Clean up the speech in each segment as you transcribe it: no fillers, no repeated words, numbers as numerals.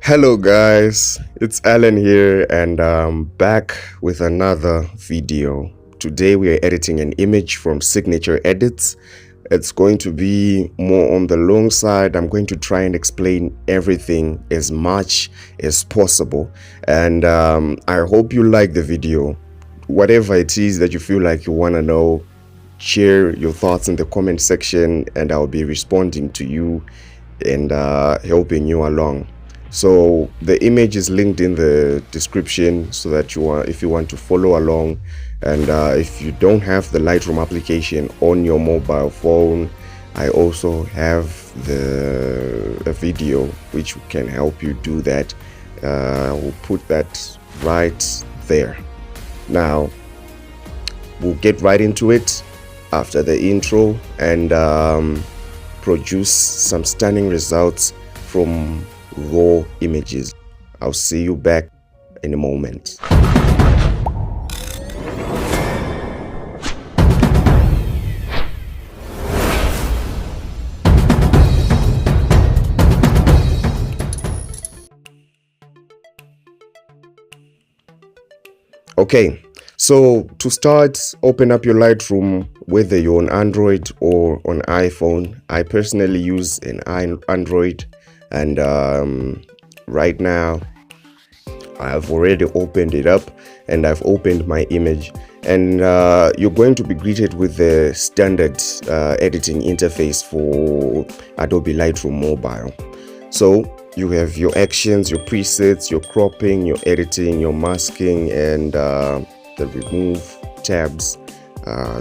Hello guys, it's Alan here and I'm back with another video. Today we are editing an image from Signature Edits. It's going to be more on the long side. I'm going to try and explain everything as much as possible, and I hope you like the video. Whatever it is that you feel like you want to know, share your thoughts in the comment section and I'll be responding to you and helping you along. So the image is linked in the description so that if you want to follow along, and if you don't have the Lightroom application on your mobile phone, I also have a video which can help you do that. We'll put that right there. Now we'll get right into it after the intro and produce some stunning results from raw images. I'll see you back in a moment. Okay, so to start, open up your Lightroom, whether you're on Android or on iPhone. I personally use an Android, and right now I've already opened it up and I've opened my image, and you're going to be greeted with the standard editing interface for Adobe Lightroom Mobile. So you have your actions, your presets, your cropping, your editing, your masking, and the remove tabs.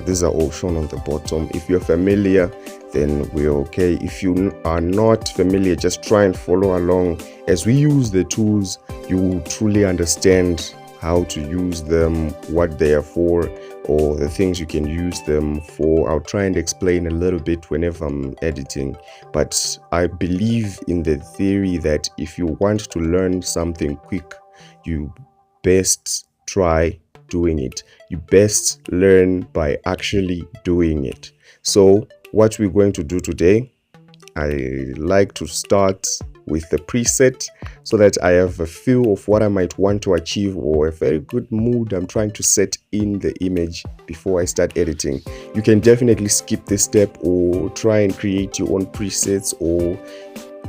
These are all shown on the bottom. If you're familiar, then we're okay. If you are not familiar, just try and follow along. As we use the tools, you will truly understand how to use them, what they are for, or the things you can use them for. I'll try and explain a little bit whenever I'm editing, but I believe in the theory that if you want to learn something quick, you best try doing it. You best learn by actually doing it. So what we're going to do today, I like to start with the preset so that I have a feel of what I might want to achieve, or a very good mood I'm trying to set in the image before I start editing. You can definitely skip this step or try and create your own presets, or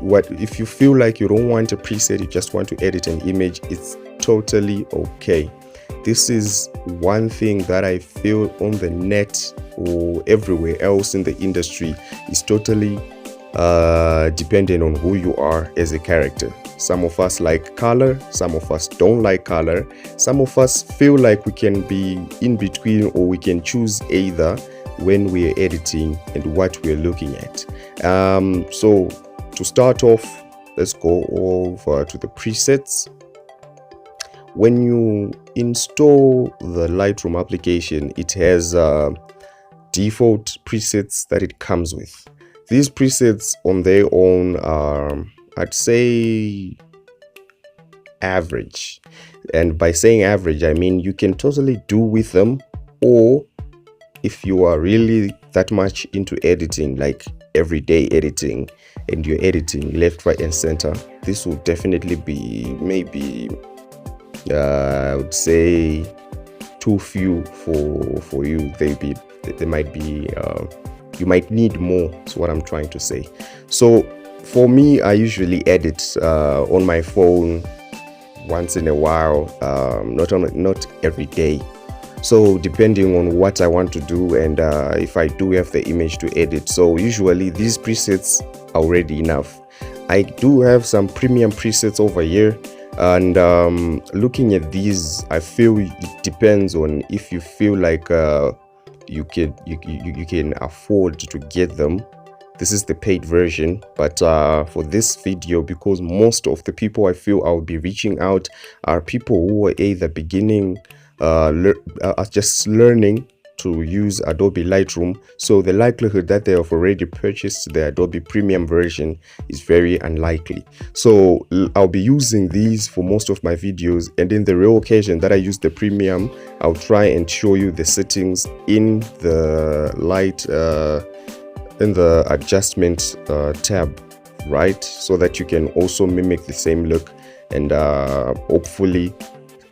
what if you feel like you don't want a preset, you just want to edit an image, it's totally okay. This is one thing that I feel on the net or everywhere else in the industry is totally dependent on who you are as a character. Some of us like color, some of us don't like color, some of us feel like we can be in between, or we can choose either when we are editing and what we're looking at. So to start off, let's go over to the presets. When you install the Lightroom application, it has default presets that it comes with. These presets on their own are, I'd say, average. And by saying average, I mean you can totally do with them, or if you are really that much into editing, like everyday editing, and you're editing left, right, and center, this will definitely be maybe I would say too few for you. They might be you might need more, is what I'm trying to say. So for me, I usually edit on my phone once in a while, not every day. So depending on what I want to do, and if I do have the image to edit, so usually these presets are already enough. I do have some premium presets over here, and looking at these, I feel it depends on if you feel like you can afford to get them. This is the paid version, but for this video, because most of the people I feel I'll be reaching out are people who are either beginning are just learning to use Adobe Lightroom, so the likelihood that they have already purchased the Adobe Premium version is very unlikely. So I'll be using these for most of my videos, and in the rare occasion that I use the Premium, I'll try and show you the settings in the light in the adjustment tab right, so that you can also mimic the same look and hopefully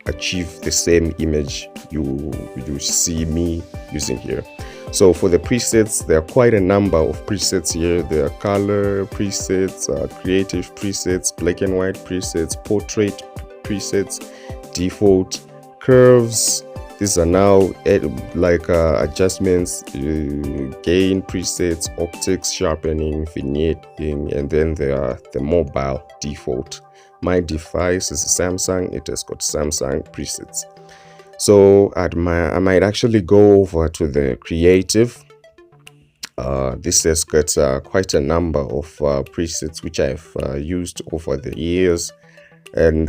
achieve the same image you see me using here. So for the presets, there are quite a number of presets here. There are color presets, creative presets, black and white presets, portrait presets, default, curves. These are now adjustments, gain presets, optics, sharpening, vignetting, and then there are the mobile default. My device is a Samsung. It has got Samsung presets. So I might actually go over to the creative. This has got quite a number of presets which I've used over the years, and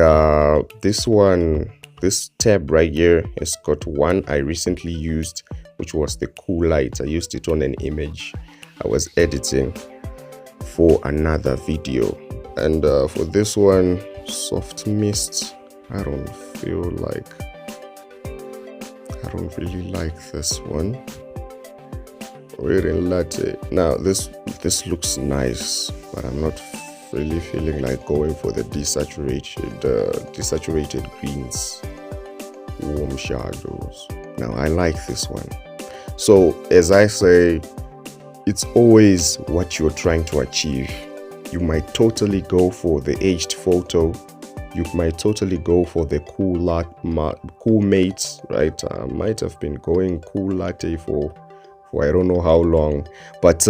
this tab right here has got one I recently used, which was the cool light. I used it on an image I was editing for another video. And for this one, soft mist, I don't really like this one. Really latte. Now this looks nice, but I'm not really feeling like going for the desaturated greens, warm shadows. Now I like this one. So as I say, it's always what you're trying to achieve. You might totally go for the aged photo. You might totally go for the cool mates, right? I might have been going cool latte for I don't know how long, but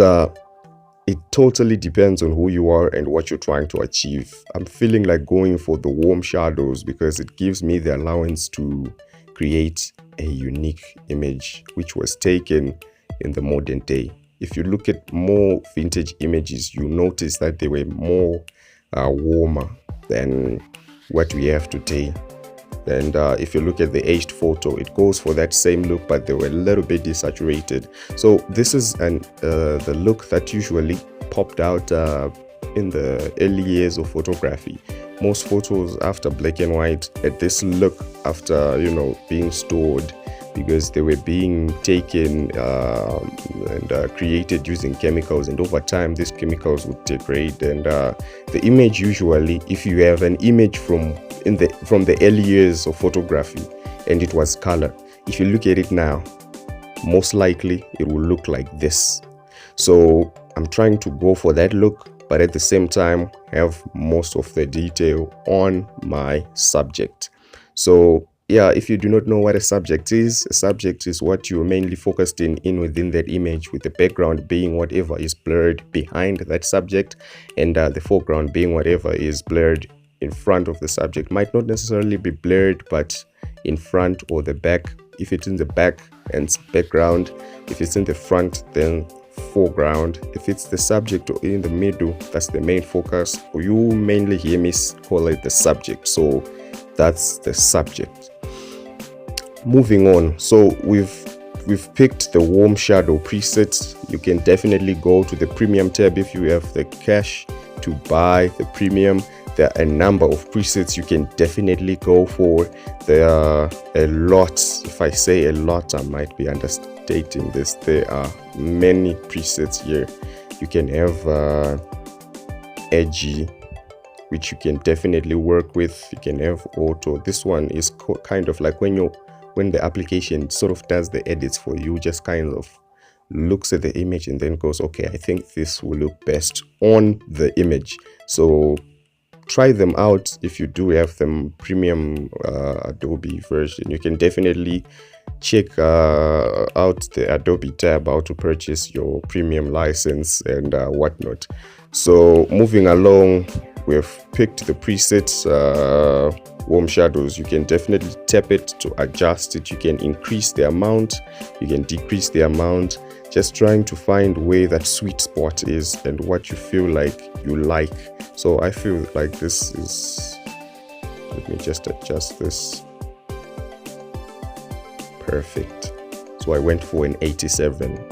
it totally depends on who you are and what you're trying to achieve. I'm feeling like going for the warm shadows because it gives me the allowance to create a unique image which was taken in the modern day. If you look at more vintage images, you notice that they were more warmer than what we have today. And if you look at the aged photo, it goes for that same look, but they were a little bit desaturated. So this is the look that usually popped out in the early years of photography. Most photos after black and white had this look after, being stored, because they were being taken and created using chemicals, and over time these chemicals would degrade, and the image, usually if you have an image from the early years of photography and it was color, if you look at it now, most likely it will look like this. So I'm trying to go for that look, but at the same time have most of the detail on my subject. So yeah, if you do not know what a subject is what you're mainly focused in within that image, with the background being whatever is blurred behind that subject, and the foreground being whatever is blurred in front of the subject. Might not necessarily be blurred, but in front or the back. If it's in the back, and background. If it's in the front, then foreground. If it's the subject or in the middle, that's the main focus. Or you mainly hear me call it the subject. So that's the subject. Moving on, so we've picked the warm shadow preset. You can definitely go to the premium tab if you have the cash to buy the premium. There are a number of presets you can definitely go for. There are a lot. If I say a lot, I might be understating this. There are many presets here. You can have edgy, which you can definitely work with. You can have auto. This one is kind of like when the application sort of does the edits for you, just kind of looks at the image and then goes, okay, I think this will look best on the image. So try them out if you do have them premium Adobe version. You can definitely check out the Adobe tab, how to purchase your premium license and whatnot. So moving along, we've picked the presets, warm shadows. You can definitely tap it to adjust it. You can increase the amount, you can decrease the amount, just trying to find where that sweet spot is and what you feel like you like. So I feel like this is, let me just adjust this. Perfect. So I went for an 87.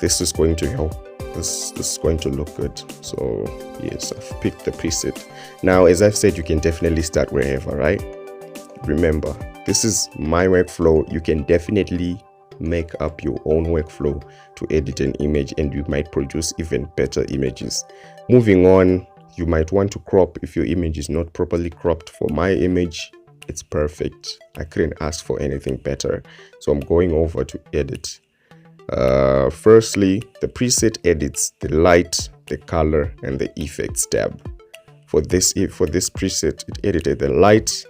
This is going to help. This is going to look good. So yes, I've picked the preset. Now, as I've said, you can definitely start wherever, right? Remember, this is my workflow. You can definitely make up your own workflow to edit an image, and you might produce even better images. Moving on, you might want to crop if your image is not properly cropped. For my image, it's perfect. I couldn't ask for anything better. So I'm going over to edit. Firstly, the preset edits the light, the color, and the effects tab. For this preset, it edited the light,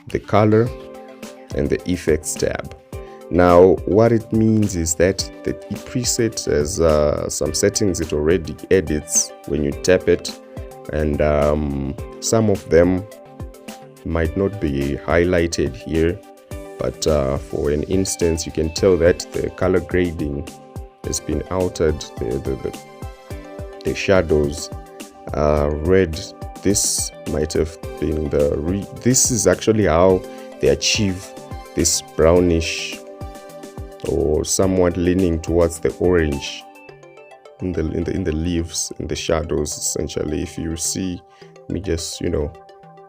the color, and the effects tab. Now, what it means is that the preset has some settings it already edits when you tap it, and some of them might not be highlighted here, but for an instance, you can tell that the color grading has been altered. The shadows are red. This might have been this is actually how they achieve this brownish or somewhat leaning towards the orange in the leaves, in the shadows. Essentially, if you see me just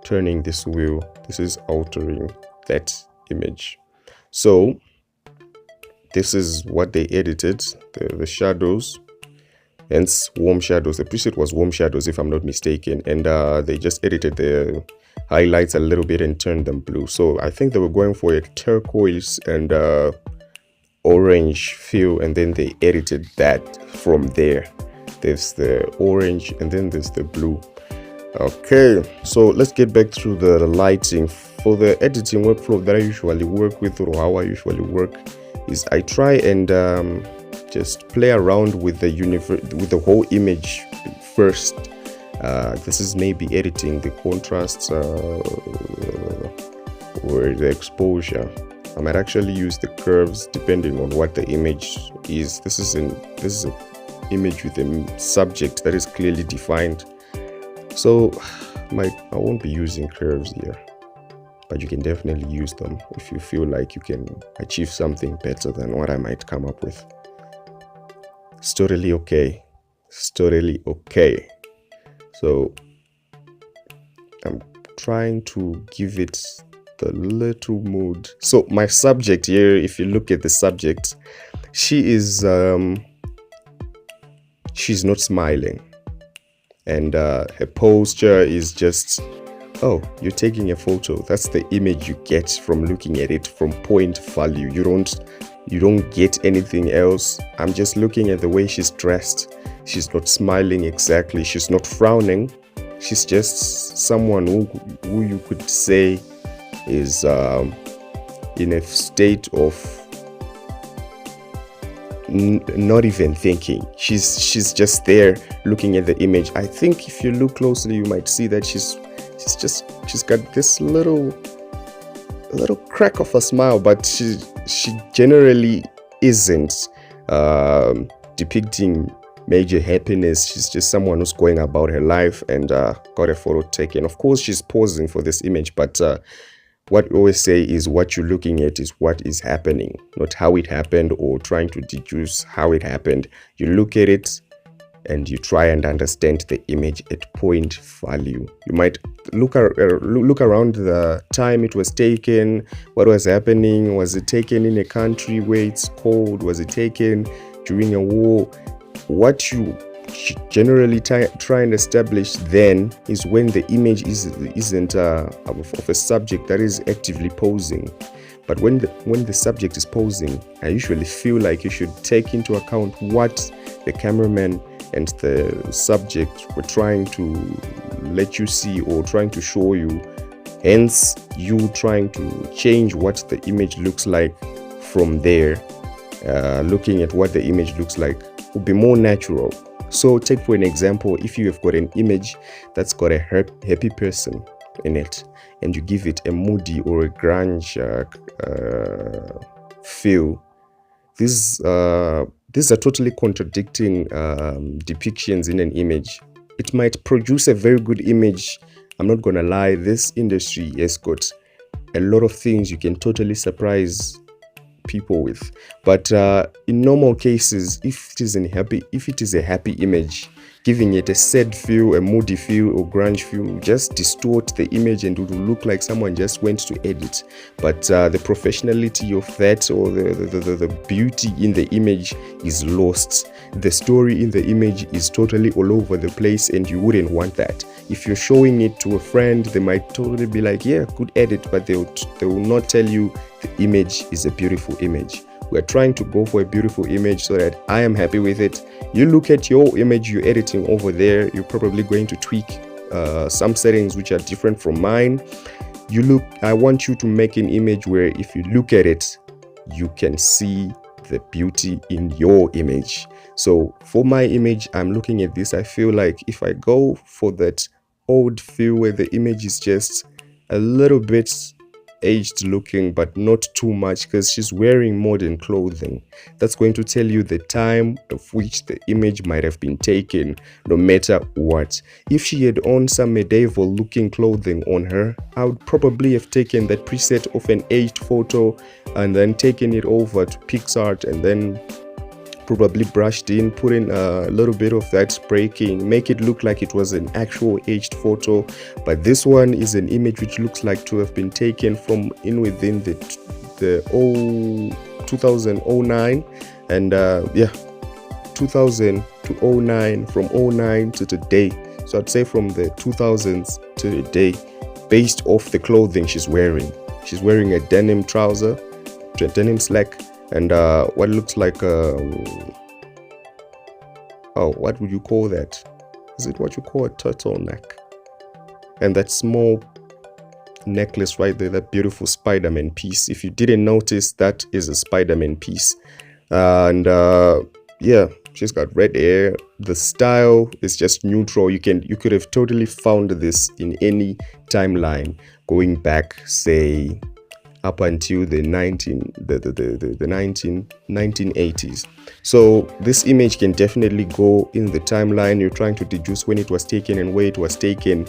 turning this wheel, this is altering that image. So this is what they edited, the shadows, hence warm shadows. The preset was warm shadows if I'm not mistaken, and they just edited the highlights a little bit and turned them blue. So I think they were going for a turquoise and orange feel, and then they edited that from there. There's the orange and then there's the blue. Okay, so let's get back to the lighting. For the editing workflow that I usually work with, or how I usually work, is I try and just play around with the whole image first. This is maybe editing the contrasts or the exposure. I might actually use the curves depending on what the image is. This is an image with a subject that is clearly defined, so I won't be using curves here, but you can definitely use them if you feel like you can achieve something better than what I might come up with. It's totally okay. It's totally okay. So I'm trying to give it the little mood. So my subject here, if you look at the subject, she's not smiling, and her posture is just, oh, you're taking a photo. That's the image you get from looking at it from point value. You don't get anything else. I'm just looking at the way she's dressed. She's not smiling exactly. She's not frowning. She's just someone who you could say is in a state of not even thinking. She's just there looking at the image. I think if you look closely, you might see that she's got this little crack of a smile, but she generally isn't depicting major happiness. She's just someone who's going about her life and got a photo taken. Of course, she's posing for this image, but what we always say is what you're looking at is what is happening, not how it happened or trying to deduce how it happened. You look at it and you try and understand the image at point value. You might look around the time it was taken, what was happening. Was it taken in a country where it's cold? Was it taken during a war? What you generally try and establish then is when the image isn't of a subject that is actively posing. But when the subject is posing, I usually feel like you should take into account what the cameraman and the subject were trying to let you see or trying to show you. Hence, you trying to change what the image looks like from there. Looking at what the image looks like would be more natural. So take for an example, if you have got an image that's got a happy person in it, and you give it a moody or a grunge feel, these are totally contradicting depictions in an image. It might produce a very good image. I'm not gonna lie, this industry has got a lot of things you can totally surprise people with, but in normal cases, if it is a happy image, giving it a sad feel, a moody feel, or grunge feel, just distort the image and it will look like someone just went to edit. But the professionality of that, or the beauty in the image is lost. The story in the image is totally all over the place, and you wouldn't want that. If you're showing it to a friend, they might totally be like, yeah, good edit, but they will not tell you the image is a beautiful image. We're trying to go for a beautiful image so that I am happy with it. You look at your image you're editing over there, you're probably going to tweak some settings which are different from mine. I want you to make an image where if you look at it, you can see the beauty in your image. So for my image, I'm looking at this, I feel like if I go for that old feel where the image is just a little bit aged looking, but not too much, because she's wearing modern clothing, that's going to tell you the time of which the image might have been taken, no matter what. If she had on some medieval looking clothing on her, I would probably have taken that preset of an aged photo and then taken it over to PixArt and then probably brushed in, put in a little bit of that spray king, make it look like it was an actual aged photo. But this one is an image which looks like to have been taken from within the 2009, and 2000 to 09, from 09 to today. So I'd say from the 2000s to today, based off the clothing she's wearing. She's wearing a denim trouser, a denim slack, and what looks like what would you call that? Is it what you call a turtleneck? And that small necklace right there, that beautiful Spider-Man piece. If you didn't notice, that is a Spider-Man piece. And yeah, she's got red hair. The style is just neutral. You could have totally found this in any timeline going back, say, up until the 1980s. So this image can definitely go in the timeline. You're trying to deduce when it was taken and where it was taken.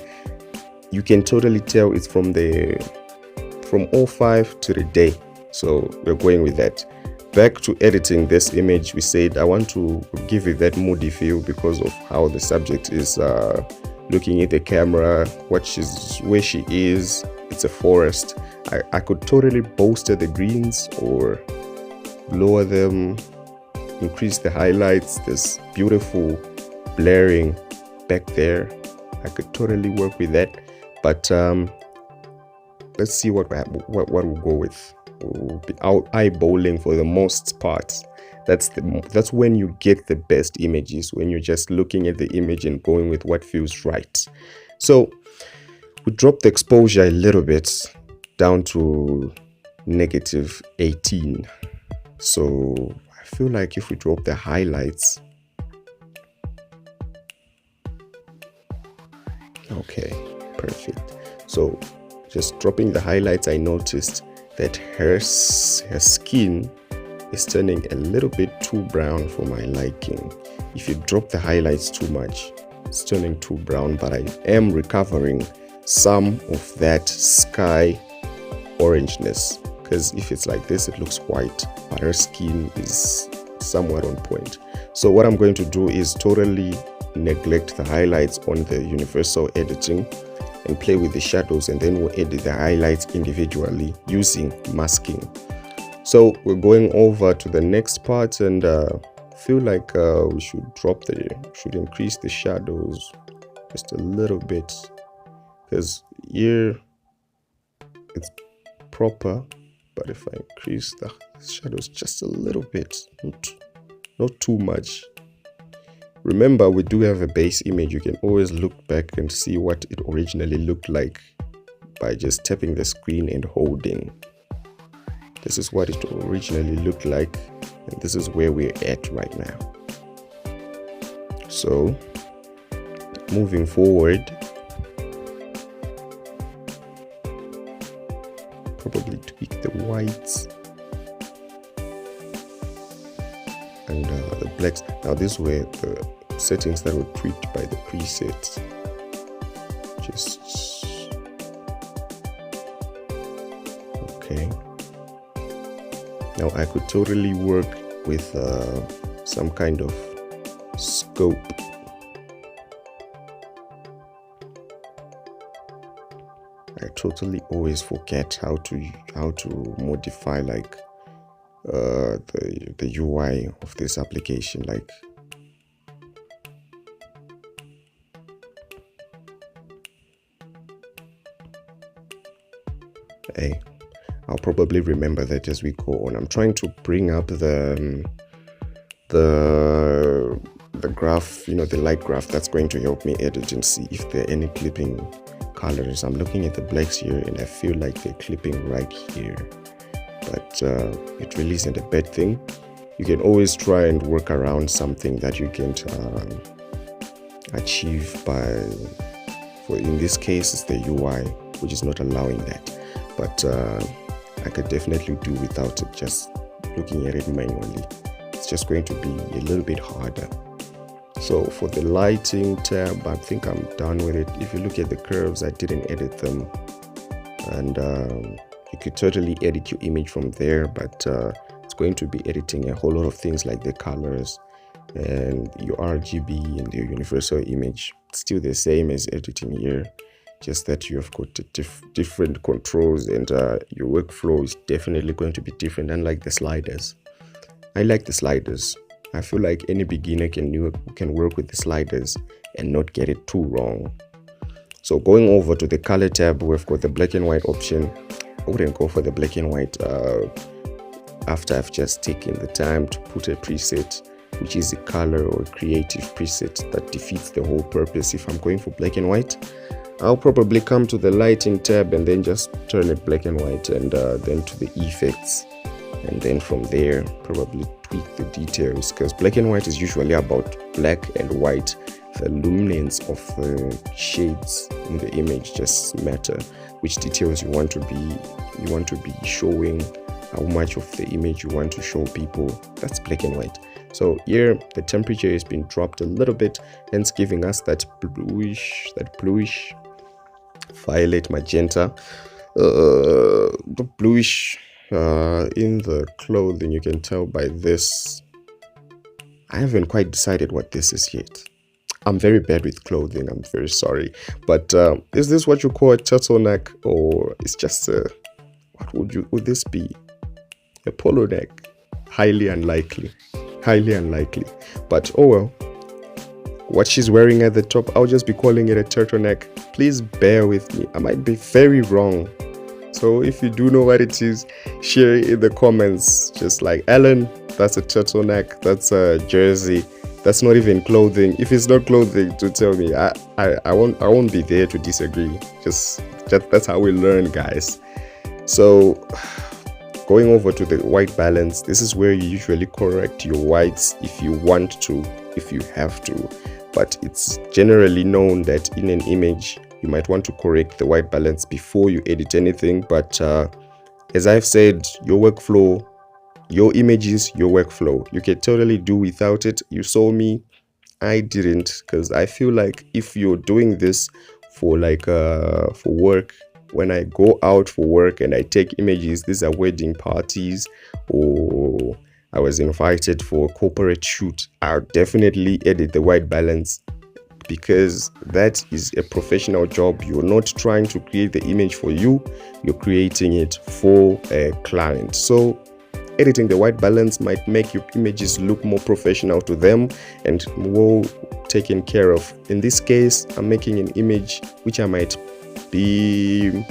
You can totally tell it's from 05 to the day. So we're going with that. Back to editing this image, we said I want to give it that moody feel because of how the subject is looking at the camera, where she is. It's a forest. I could totally bolster the greens or lower them, increase the highlights. There's beautiful blaring back there. I could totally work with that. But let's see what we'll go with. We'll be eyeballing for the most part. That's when you get the best images, when you're just looking at the image and going with what feels right. So we drop the exposure a little bit down to -18. So I feel like if we drop the highlights, okay, perfect. So just dropping the highlights, I noticed that her skin is turning a little bit too brown for my liking. If you drop the highlights too much, it's turning too brown, but I am recovering some of that sky orangeness, because if it's like this, it looks white, but her skin is somewhat on point. So what I'm going to do is totally neglect the highlights on the universal editing and play with the shadows, and then we'll edit the highlights individually using masking. So we're going over to the next part, and feel like we should increase the shadows just a little bit, because here it's proper, but if I increase the shadows just a little bit, not too much. Remember, we do have a base image. You can always look back and see what it originally looked like by just tapping the screen and holding. This is what it originally looked like, and this is where we're at right now. So moving forward, probably tweak the whites and the blacks. Now these were the settings that were tweaked by the presets. Just okay. Now I could totally work with some kind of scope I totally always forget how to modify like the UI of this application. Like, hey, I'll probably remember that as we go on. I'm trying to bring up the graph, the light graph that's going to help me edit and see if there are any clipping colors. I'm looking at the blacks here and I feel like they're clipping right here, but it really isn't a bad thing. You can always try and work around something that you can't achieve for in this case it's the UI which is not allowing that, but I could definitely do without it, just looking at it manually. It's just going to be a little bit harder. So for the lighting tab, I think I'm done with it. If you look at the curves, I didn't edit them, and you could totally edit your image from there, but it's going to be editing a whole lot of things like the colors and your RGB and your universal image. It's still the same as editing here, just that you have got different controls, and your workflow is definitely going to be different. Unlike the sliders, I like the sliders. I feel like any beginner can work with the sliders and not get it too wrong. So going over to the color tab, we've got the black and white option. I wouldn't go for the black and white after I've just taken the time to put a preset, which is a color or creative preset that defeats the whole purpose. If I'm going for black and white, I'll probably come to the lighting tab and then just turn it black and white, and then to the effects, and then from there probably tweak the details, because black and white is usually about black and white. The luminance of the shades in the image just matter, which details you want to be showing, how much of the image you want to show people. That's black and white. So here the temperature has been dropped a little bit, hence giving us that bluish violet magenta, the bluish in the clothing. You can tell by this. I haven't quite decided what this is yet. I'm very bad with clothing, I'm very sorry, but is this what you call a turtleneck, or it's just what would this be? A polo neck? Highly unlikely, but oh well. What she's wearing at the top, I'll just be calling it a turtleneck. Please bear with me, I might be very wrong. So if you do know what it is, share it in the comments. Just like, Ellen, that's a turtleneck, that's a jersey, that's not even clothing. If it's not clothing, to tell me. I won't be there to disagree. Just that's how we learn, guys. So going over to the white balance, this is where you usually correct your whites if you want to, if you have to. But it's generally known that in an image you might want to correct the white balance before you edit anything. But as I've said, your workflow, your images, your workflow, you can totally do without it. You saw me, I didn't, because I feel like if you're doing this for like for work, when I go out for work and I take images, these are wedding parties, or I was invited for a corporate shoot, I'll definitely edit the white balance, because that is a professional job. You're not trying to create the image for you, you're creating it for a client. So editing the white balance might make your images look more professional to them and well taken care of. In this case, I'm making an image which I might be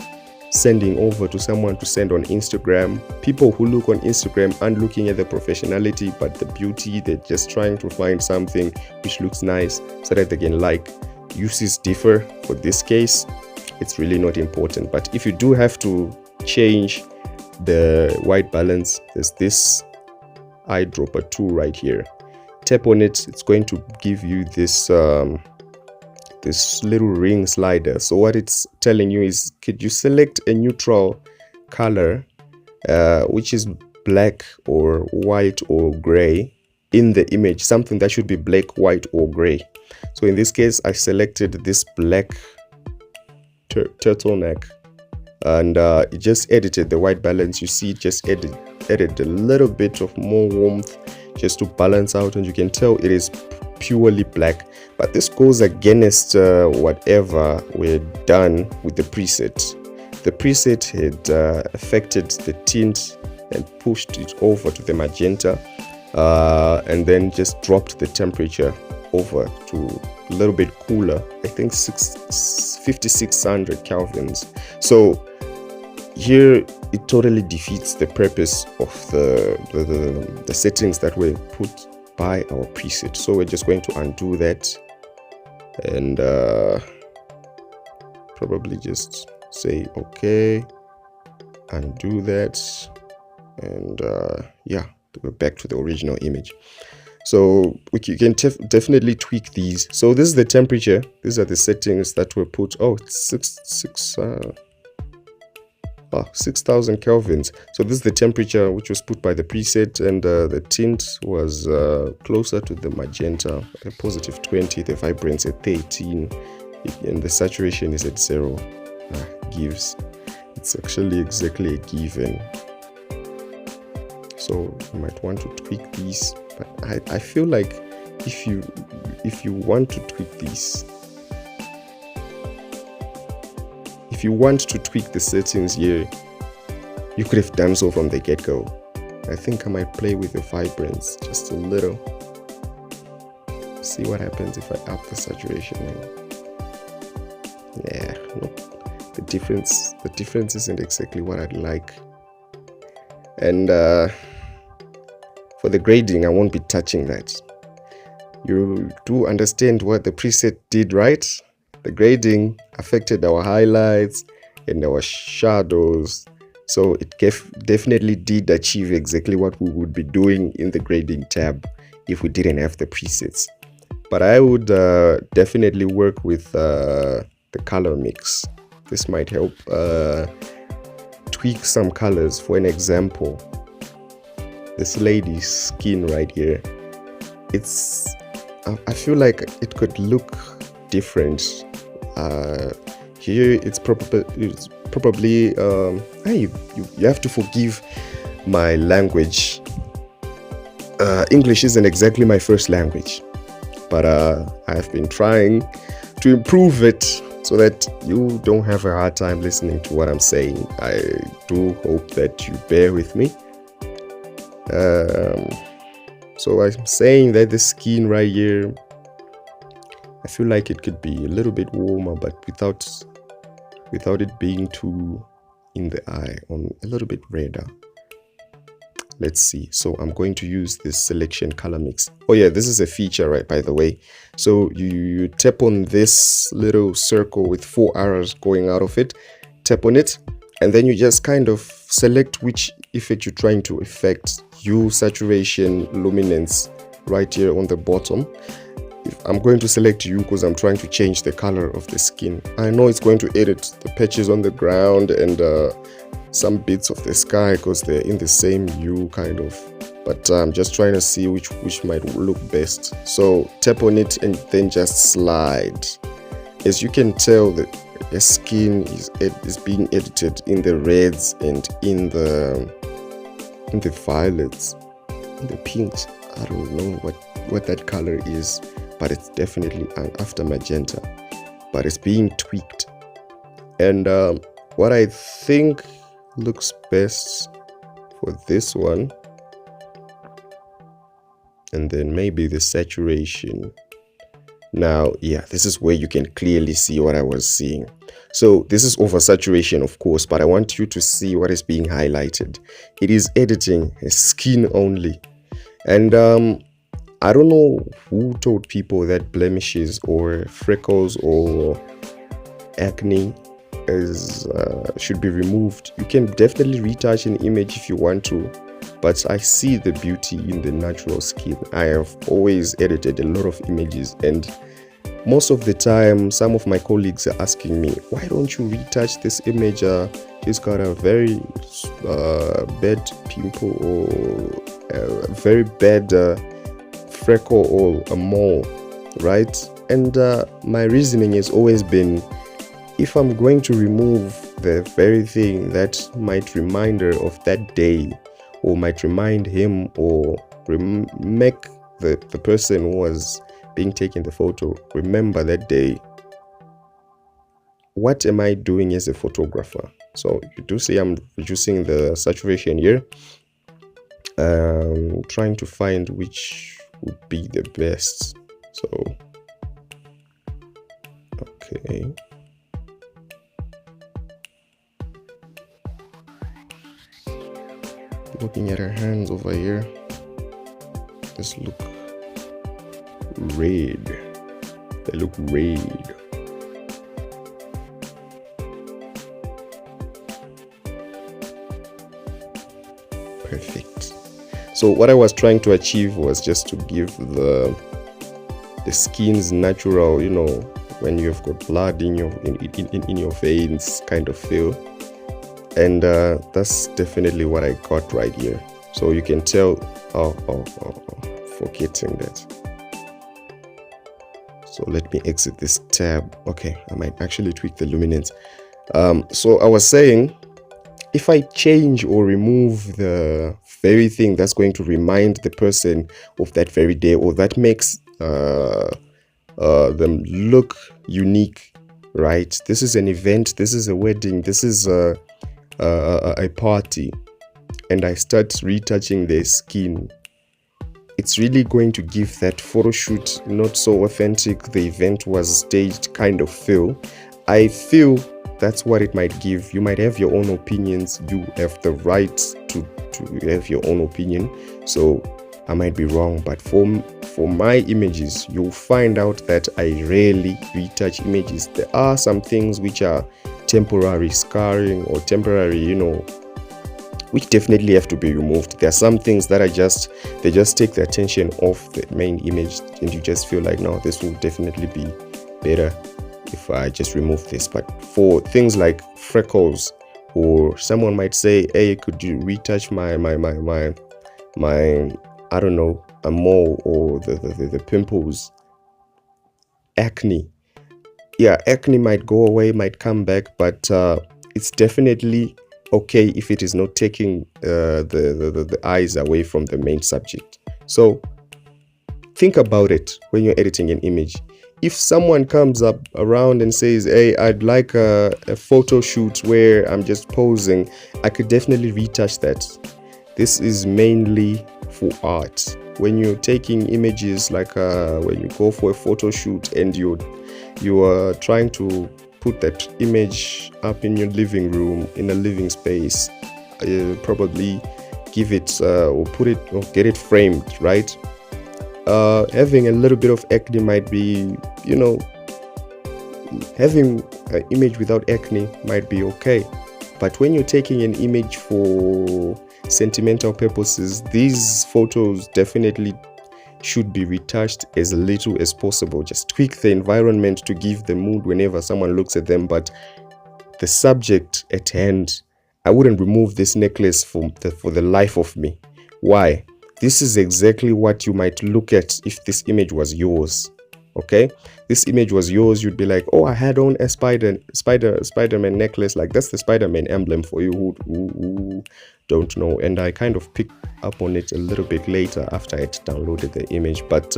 sending over to someone to send on Instagram. People who look on Instagram aren't looking at the professionality but the beauty. They're just trying to find something which looks nice so that they can like. Uses differ. For this case, it's really not important. But if you do have to change the white balance, there's this eyedropper tool right here. Tap on it, it's going to give you this this little ring slider. So what it's telling you is, could you select a neutral color which is black or white or gray in the image, something that should be black, white or gray. So in this case I selected this black turtleneck, and it just edited the white balance. You see, it just added a little bit of more warmth just to balance out, and you can tell it is purely black. But this goes against whatever we're done with the preset. the preset had affected the tint and pushed it over to the magenta, and then just dropped the temperature over to a little bit cooler, I think 5600 kelvins. So here it totally defeats the purpose of the settings that were put by our preset. So we're just going to undo that and probably just say okay, undo that, and yeah, we're back to the original image. So you can definitely tweak these. So this is the temperature. These are the settings that were put. Oh, it's 6,000 kelvins. So this is the temperature which was put by the preset, and the tint was closer to the magenta, a positive 20, the vibrance at 13, and the saturation is at 0. Gives. It's actually exactly a given. So you might want to tweak these, but I feel like if you want to tweak these, if you want to tweak the settings here, you could have done so from the get-go. I think I might play with the vibrance just a little. See what happens if I up the saturation. Yeah, no, the difference isn't exactly what I'd like. And for the grading, I won't be touching that. You do understand what the preset did, right? The grading affected our highlights and our shadows. So it definitely did achieve exactly what we would be doing in the grading tab if we didn't have the presets. But I would definitely work with the color mix. This might help tweak some colors. For an example, this lady's skin right here, I feel like it could look different. Here it's probably you have to forgive my language. English isn't exactly my first language, but I have been trying to improve it so that you don't have a hard time listening to what I'm saying. I do hope that you bear with me. So I'm saying that the skin right here, I feel like it could be a little bit warmer, but without it being too in the eye, or a little bit redder. Let's see. So I'm going to use this selection color mix. Oh yeah, this is a feature, right, by the way. So you tap on this little circle with 4 arrows going out of it, tap on it, and then you just kind of select which effect you're trying to effect. Hue, saturation, luminance right here on the bottom. I'm going to select hue because I'm trying to change the color of the skin. I know it's going to edit the patches on the ground and some bits of the sky because they're in the same hue kind of, but I'm just trying to see which might look best. So tap on it and then just slide. As you can tell, the skin is being edited in the reds and in the violets, in the pinks. I don't know what that color is, but it's definitely after magenta, but it's being tweaked. And what I think looks best for this one, and then maybe the saturation. Now, yeah, this is where you can clearly see what I was seeing. So this is oversaturation, of course, but I want you to see what is being highlighted. It is editing a skin only. And I don't know who told people that blemishes or freckles or acne should be removed. You can definitely retouch an image if you want to, but I see the beauty in the natural skin. I have always edited a lot of images, and most of the time some of my colleagues are asking me, why don't you retouch this image? It's got a very bad pimple or a very bad freckle or a mole, right? And my reasoning has always been, if I'm going to remove the very thing that might remind her of that day, or might remind him or make the person who was being taken the photo remember that day, what am I doing as a photographer? So you do see I'm reducing the saturation here, trying to find which would be the best. So okay, looking at her hands over here, this look red. They look red. Perfect. So what I was trying to achieve was just to give the skin's natural, you know, when you've got blood in your veins kind of feel, and that's definitely what I got right here. So you can tell. Forgetting that. So let me exit this tab. Okay, I might actually tweak the luminance. So I was saying, if I change or remove the very thing that's going to remind the person of that very day, or that makes them look unique, right? This is an event, this is a wedding, this is a party, and I start retouching their skin, it's really going to give that photo shoot not so authentic, the event was staged kind of feel. I feel that's what it might give. You might have your own opinions, you have the right to have your own opinion, so I might be wrong, but for my images, you'll find out that I rarely retouch images. There are some things which are temporary scarring or temporary, you know, which definitely have to be removed. There are some things that they just take the attention off the main image, and you just feel like, no, this will definitely be better if I just remove this. But for things like freckles, or someone might say, hey, could you retouch my I don't know, a mole, or the pimples, acne. Yeah, acne might go away, might come back, but it's definitely okay if it is not taking the eyes away from the main subject. So think about it when you're editing an image. If someone comes up around and says, hey, I'd like a photo shoot where I'm just posing, I could definitely retouch that. This is mainly for art. When you're taking images, like when you go for a photo shoot and you are trying to put that image up in your living room, in a living space, probably give it or put it or get it framed, right? Having a little bit of acne might be, you know, having an image without acne might be okay, but when you're taking an image for sentimental purposes, these photos definitely should be retouched as little as possible. Just tweak the environment to give the mood whenever someone looks at them, but the subject at hand, I wouldn't remove this necklace for the life of me. Why? This is exactly what you might look at if this image was yours. Okay, this image was yours, you'd be like, oh, I had on a Spider-Man necklace, like that's the Spider-Man emblem for you who don't know. And I kind of picked up on it a little bit later after I'd downloaded the image, but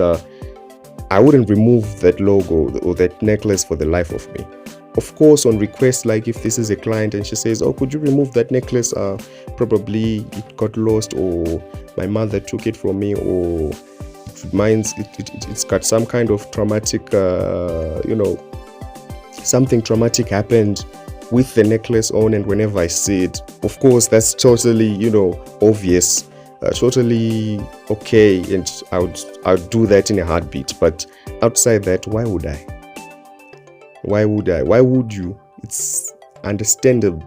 I wouldn't remove that logo or that necklace for the life of me. Of course, on request, like if this is a client and she says, oh, could you remove that necklace, probably it got lost, or my mother took it from me, or it's got some kind of traumatic, you know, something traumatic happened with the necklace on, and whenever I see it, of course, that's totally, you know, obvious, totally okay, and I'd do that in a heartbeat. But outside that, why would I? Why would you? It's understandable.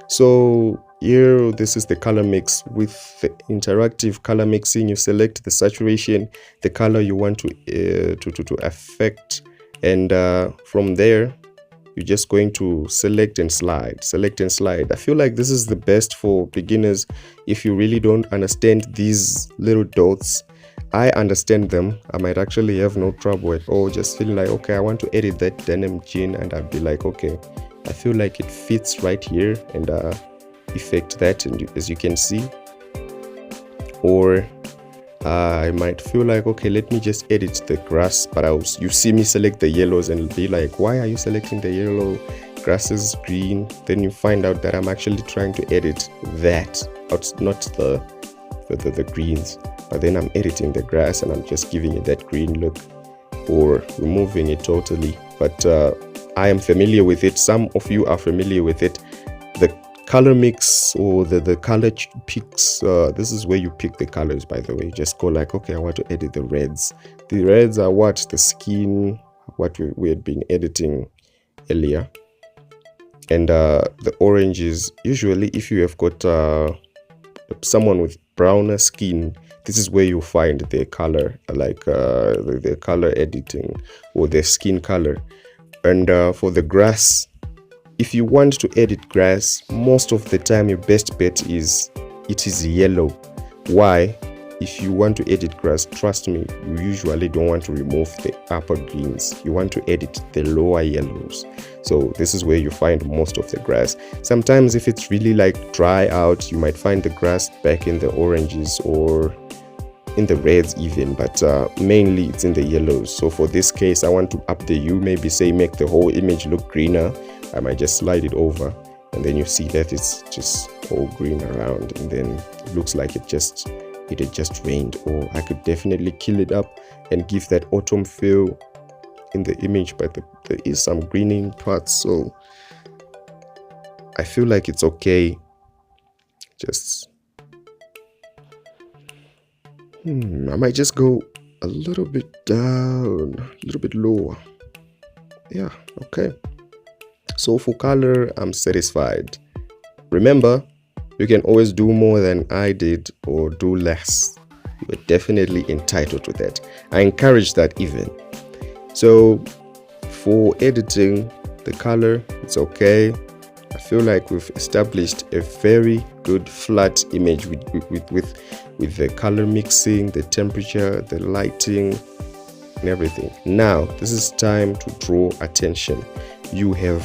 So here, this is the color mix. With the interactive color mixing, you select the saturation, the color you want to affect, and from there you're just going to select and slide. I feel like this is the best for beginners. If you really don't understand these little dots, I understand them. I might actually have no trouble at all, just feeling like, okay, I want to edit that denim jean, and I'd be like, okay, I feel like it fits right here, and effect that, and as you can see, or I might feel like, okay, let me just edit the grass, but you see me select the yellows and be like, why are you selecting the yellow? Grass is green. Then you find out that I'm actually trying to edit that, not the greens, but then I'm editing the grass and I'm just giving it that green look or removing it totally. But I am familiar with it. Some of you are familiar with it. The color mix or the color picks, this is where you pick the colors, by the way. Just go like, okay, I want to edit the reds. The reds are what? The skin, what we had been editing earlier. And the oranges, usually if you have got someone with browner skin, this is where you find their color, like their color editing or their skin color. And for the grass, if you want to edit grass, most of the time your best bet is it is yellow. Why? If you want to edit grass, trust me, you usually don't want to remove the upper greens. You want to edit the lower yellows. So this is where you find most of the grass. Sometimes if it's really like dry out, you might find the grass back in the oranges or in the reds even, but mainly it's in the yellows. So for this case, I want to up the hue, maybe say make the whole image look greener. I might just slide it over and then you see that it's just all green around, and then it looks like it had just rained. Or I could definitely kill it up and give that autumn feel in the image, but there is some greening parts, so I feel like it's okay. Just I might just go a little bit down, a little bit lower. Yeah, okay. So for color, I'm satisfied. Remember, you can always do more than I did or do less. You are definitely entitled to that. I encourage that even. So for editing the color, it's okay. I feel like we've established a very good flat image with the color mixing, the temperature, the lighting, and everything. Now, this is time to draw attention. You have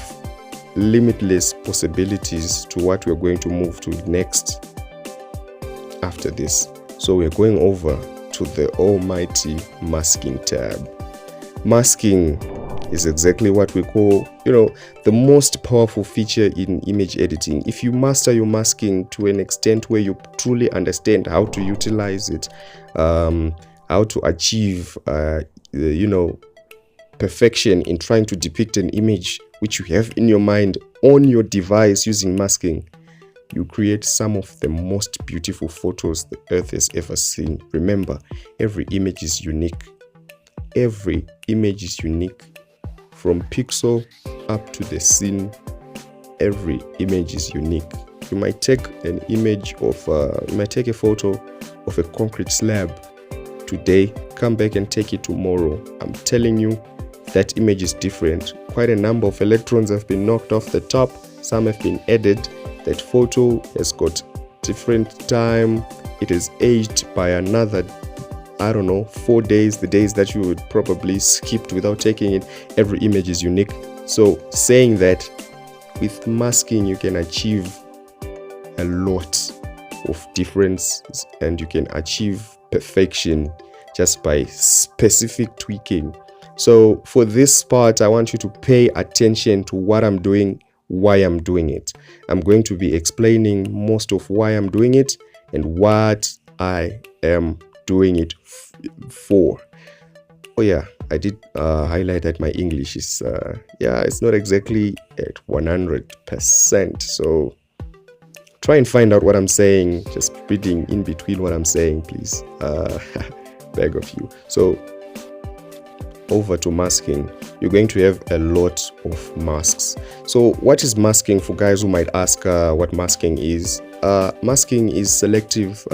limitless possibilities to what we're going to move to next after this. So we're going over to the almighty masking tab. Masking is exactly what we call, the most powerful feature in image editing. If you master your masking to an extent where you truly understand how to utilize it, how to achieve, perfection in trying to depict an image which you have in your mind on your device using masking, you create some of the most beautiful photos the earth has ever seen. Remember, every image is unique. Every image is unique. From pixel up to the scene, every image is unique. You might take an image of, you might take a photo of a concrete slab today, come back and take it tomorrow. I'm telling you, that image is different. Quite a number of electrons have been knocked off the top. Some have been added. That photo has got different time. It is aged by another, 4 days, the days that you would probably skipped without taking it. Every image is unique. So saying that with masking, you can achieve a lot of difference and you can achieve perfection just by specific tweaking. So for this part, I want you to pay attention to what I'm doing, why I'm doing it. I'm going to be explaining most of why I'm doing it and what I am doing it for. Oh yeah, I did highlight that my English is, it's not exactly at 100%. So try and find out what I'm saying, just reading in between what I'm saying, please. Beg of you. So over to masking. You're going to have a lot of masks. So what is masking, for guys who might ask what masking is? Masking is selective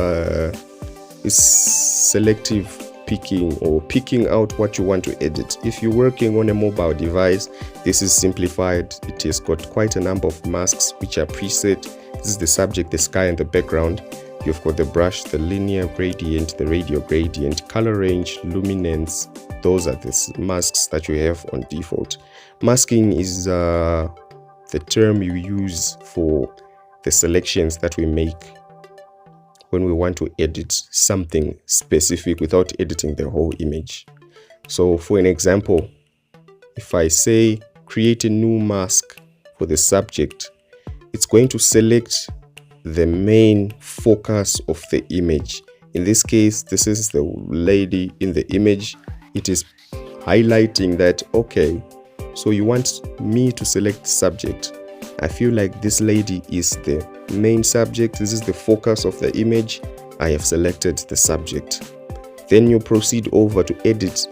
picking or picking out what you want to edit. If you're working on a mobile device, this is simplified. It has got quite a number of masks which are preset. This is the subject, the sky, and the background. You've got the brush, the linear gradient, the radial gradient, color range, luminance. Those are the masks that you have on default. Masking is the term you use for the selections that we make when we want to edit something specific without editing the whole image. So for an example, if I say create a new mask for the subject, it's going to select the main focus of the image. In this case, this is the lady in the image. It is highlighting that, okay, so you want me to select subject. I feel like this lady is the main subject. This is the focus of the image. I have selected the subject. Then you proceed over to edit.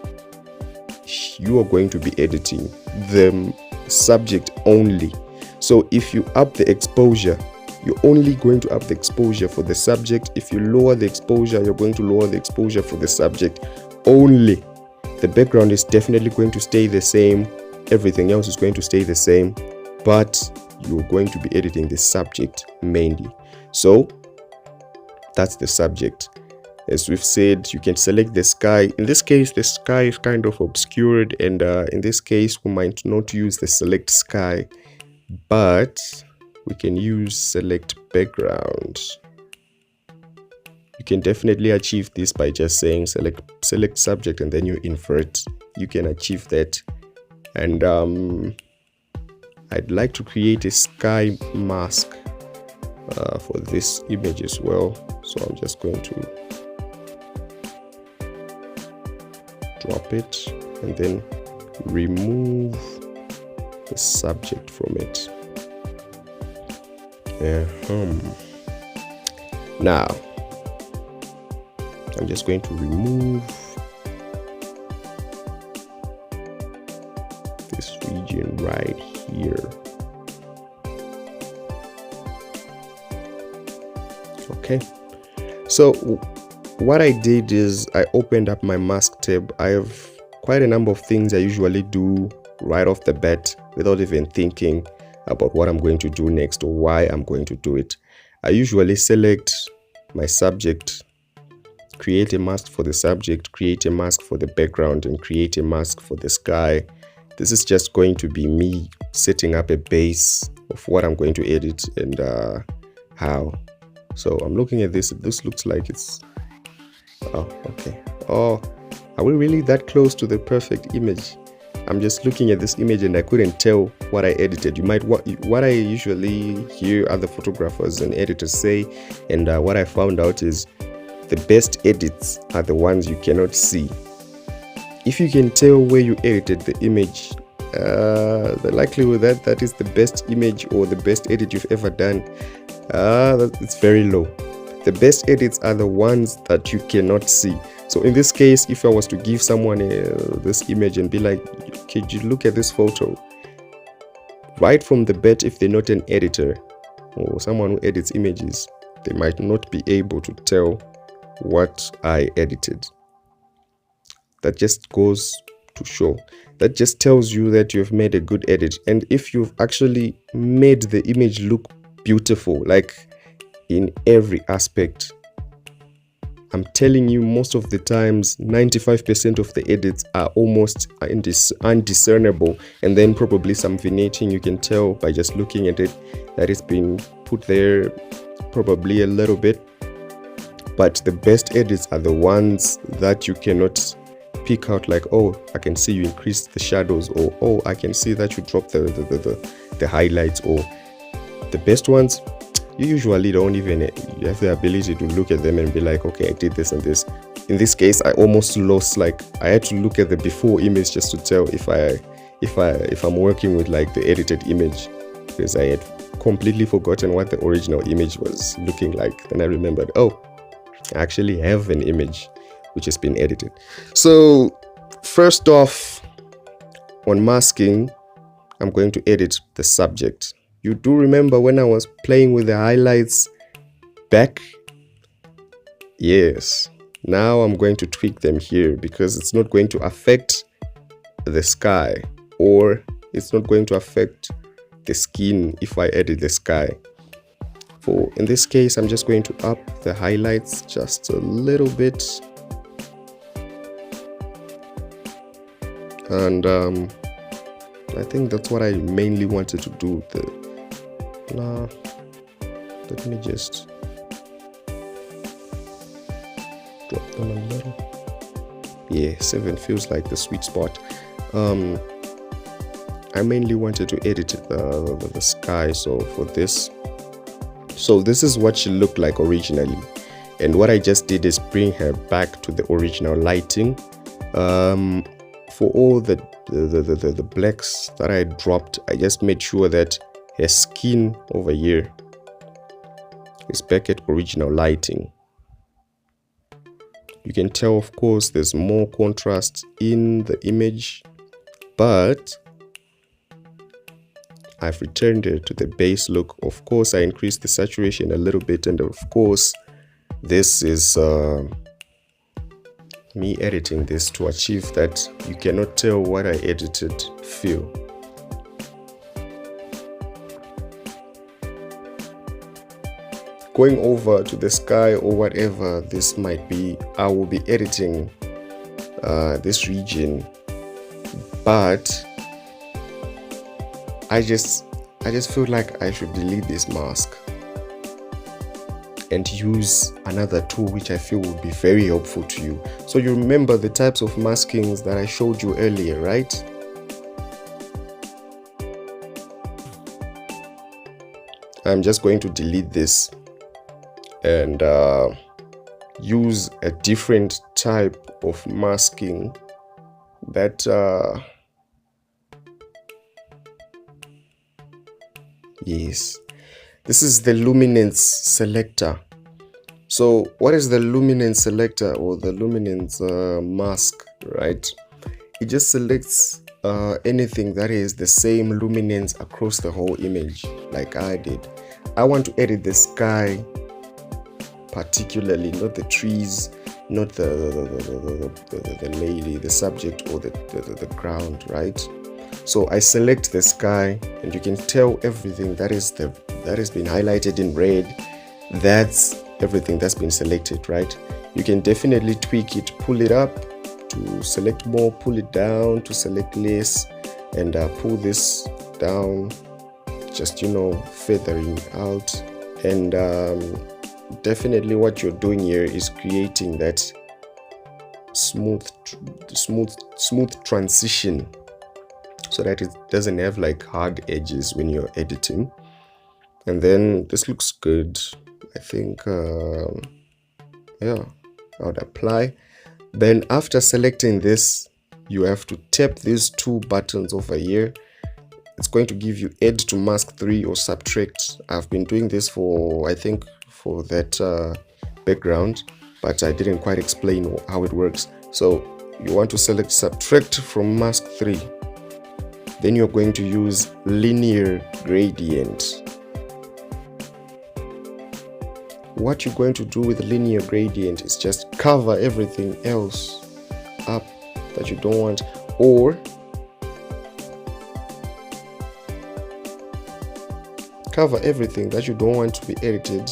You are going to be editing the subject only. So if you up the exposure, you're only going to up the exposure for the subject. If you lower the exposure, you're going to lower the exposure for the subject only. The background is definitely going to stay the same. Everything else is going to stay the same, but you're going to be editing the subject mainly. So that's the subject. As we've said, you can select the sky. In this case, the sky is kind of obscured, and in this case, we might not use the select sky, but we can use select background. You can definitely achieve this by just saying select subject and then you invert. You can achieve that. And I'd like to create a sky mask for this image as well. So I'm just going to drop it and then remove the subject from it. Now I'm just going to remove this region right here. Okay, so what I did is I opened up my mask tab. I have quite a number of things I usually do right off the bat without even thinking about what I'm going to do next or why I'm going to do it. I usually select my subject, create a mask for the subject, create a mask for the background, and create a mask for the sky. This is just going to be me setting up a base of what I'm going to edit and how. So I'm looking at this. This looks like it's, oh, okay. Oh, are we really that close to the perfect image? I'm just looking at this image and I couldn't tell what I edited. You might what I usually hear other photographers and editors say, and what I found out is the best edits are the ones you cannot see. If you can tell where you edited the image, the likelihood that that is the best image or the best edit you've ever done, it's very low. The best edits are the ones that you cannot see. So in this case, if I was to give someone this image and be like, could you look at this photo? Right from the bat, if they're not an editor or someone who edits images, they might not be able to tell what I edited. That just goes to show. That just tells you that you've made a good edit. And if you've actually made the image look beautiful, like in every aspect, I'm telling you, most of the times 95% of the edits are almost undiscernible, and then probably some vignetting you can tell by just looking at it that it's been put there probably a little bit. But the best edits are the ones that you cannot pick out, like, oh, I can see you increased the shadows, or oh, I can see that you dropped the highlights. Or the best ones, you usually don't even you have the ability to look at them and be like, okay, I did this and this. In this case, I almost lost, like, I had to look at the before image just to tell if I'm working with like the edited image, because I had completely forgotten what the original image was looking like. Then I remembered, oh, I actually have an image which has been edited. So first off, on masking, I'm going to edit the subject. You do remember when I was playing with the highlights back? Yes. Now I'm going to tweak them here because it's not going to affect the sky, or it's not going to affect the skin if I edit the sky. In this case, I'm just going to up the highlights just a little bit. And I think that's what I mainly wanted to do. Let me just on a little. Yeah, 7 feels like the sweet spot. I mainly wanted to edit the sky, so for this, so this is what she looked like originally, and what I just did is bring her back to the original lighting. For all the blacks that I dropped, I just made sure that her skin over here is back at original lighting. You can tell, of course, there's more contrast in the image, but I've returned it to the base look. Of course, I increased the saturation a little bit, and of course, this is me editing this to achieve that you cannot tell what I edited feel. Going over to the sky or whatever this might be, I will be editing this region, but I just feel like I should delete this mask and use another tool which I feel would be very helpful to you. So you remember the types of maskings that I showed you earlier, right? I'm just going to delete this and use a different type of masking that yes, this is the luminance selector. So what is the luminance selector or the luminance mask, right? It just selects anything that is the same luminance across the whole image, like I did. I want to edit the sky particularly, not the trees, not the lady, the subject, or the ground, right? So I select the sky, and you can tell everything that has been highlighted in red, that's everything that's been selected, right? You can definitely tweak it, pull it up to select more, pull it down to select less, and pull this down, just, you know, feathering out. And definitely what you're doing here is creating that smooth transition, so that it doesn't have like hard edges when you're editing. And then this looks good. I think yeah, I would apply. Then after selecting this, you have to tap these two buttons over here. It's going to give you add to mask 3 or subtract. I've been doing this for, I think, for that background, but I didn't quite explain how it works. So you want to select subtract from mask 3. Then you're going to use linear gradient. What you're going to do with linear gradient is just cover everything else up that you don't want, or cover everything that you don't want to be edited,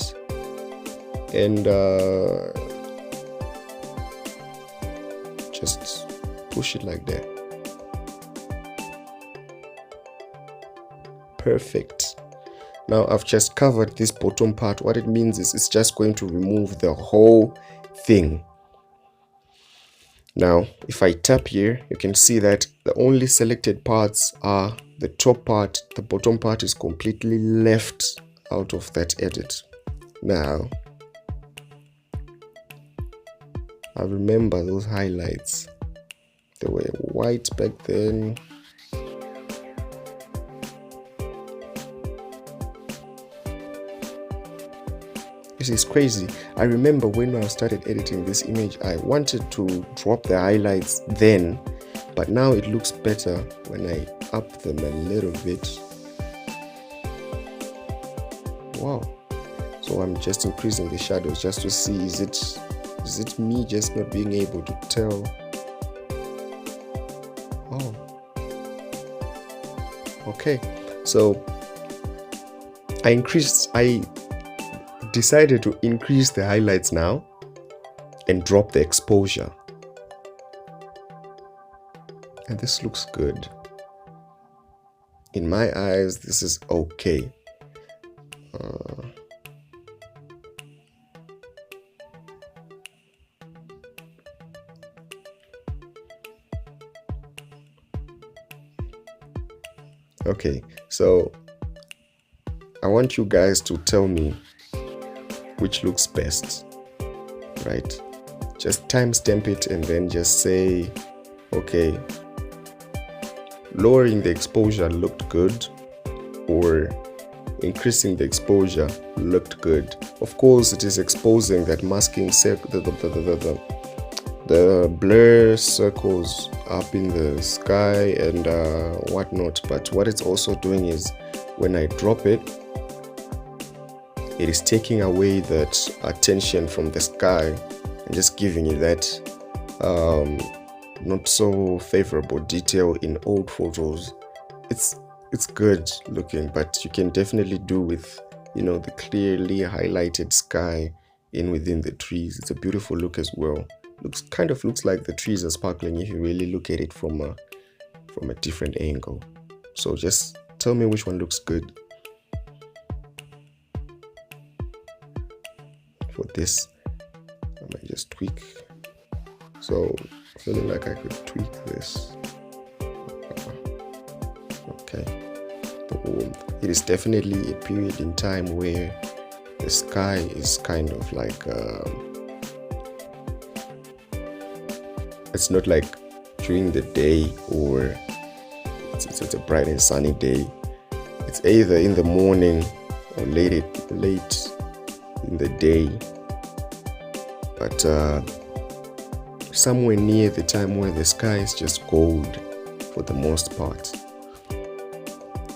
and just push it like that. Perfect. Now I've just covered this bottom part. What it means is it's just going to remove the whole thing. Now if I tap here, you can see that the only selected parts are the top part. The bottom part is completely left out of that edit. Now I remember those highlights, they were white back then. This is crazy. I remember when I started editing this image, I wanted to drop the highlights then, but now it looks better when I up them a little bit. Wow. So I'm just increasing the shadows just to see, is it me just not being able to tell? Oh. Okay. So I decided to increase the highlights now and drop the exposure, and this looks good. In my eyes, this is okay. Okay, so I want you guys to tell me which looks best, right? Just timestamp it and then just say, okay, lowering the exposure looked good, or increasing the exposure looked good. Of course, it is exposing that masking the blur circles up in the sky and whatnot. But what it's also doing is when I drop it, it is taking away that attention from the sky and just giving it that not so favorable detail in old photos. It's good looking, but you can definitely do with, you know, the clearly highlighted sky in within the trees. It's a beautiful look as well. Looks like the trees are sparkling if you really look at it from a different angle. So just tell me which one looks good. For this, I might just tweak. So feeling like I could tweak this. Okay. It is definitely a period in time where the sky is kind of like it's not like during the day, or it's a bright and sunny day. It's either in the morning or late in the day, but somewhere near the time where the sky is just gold for the most part.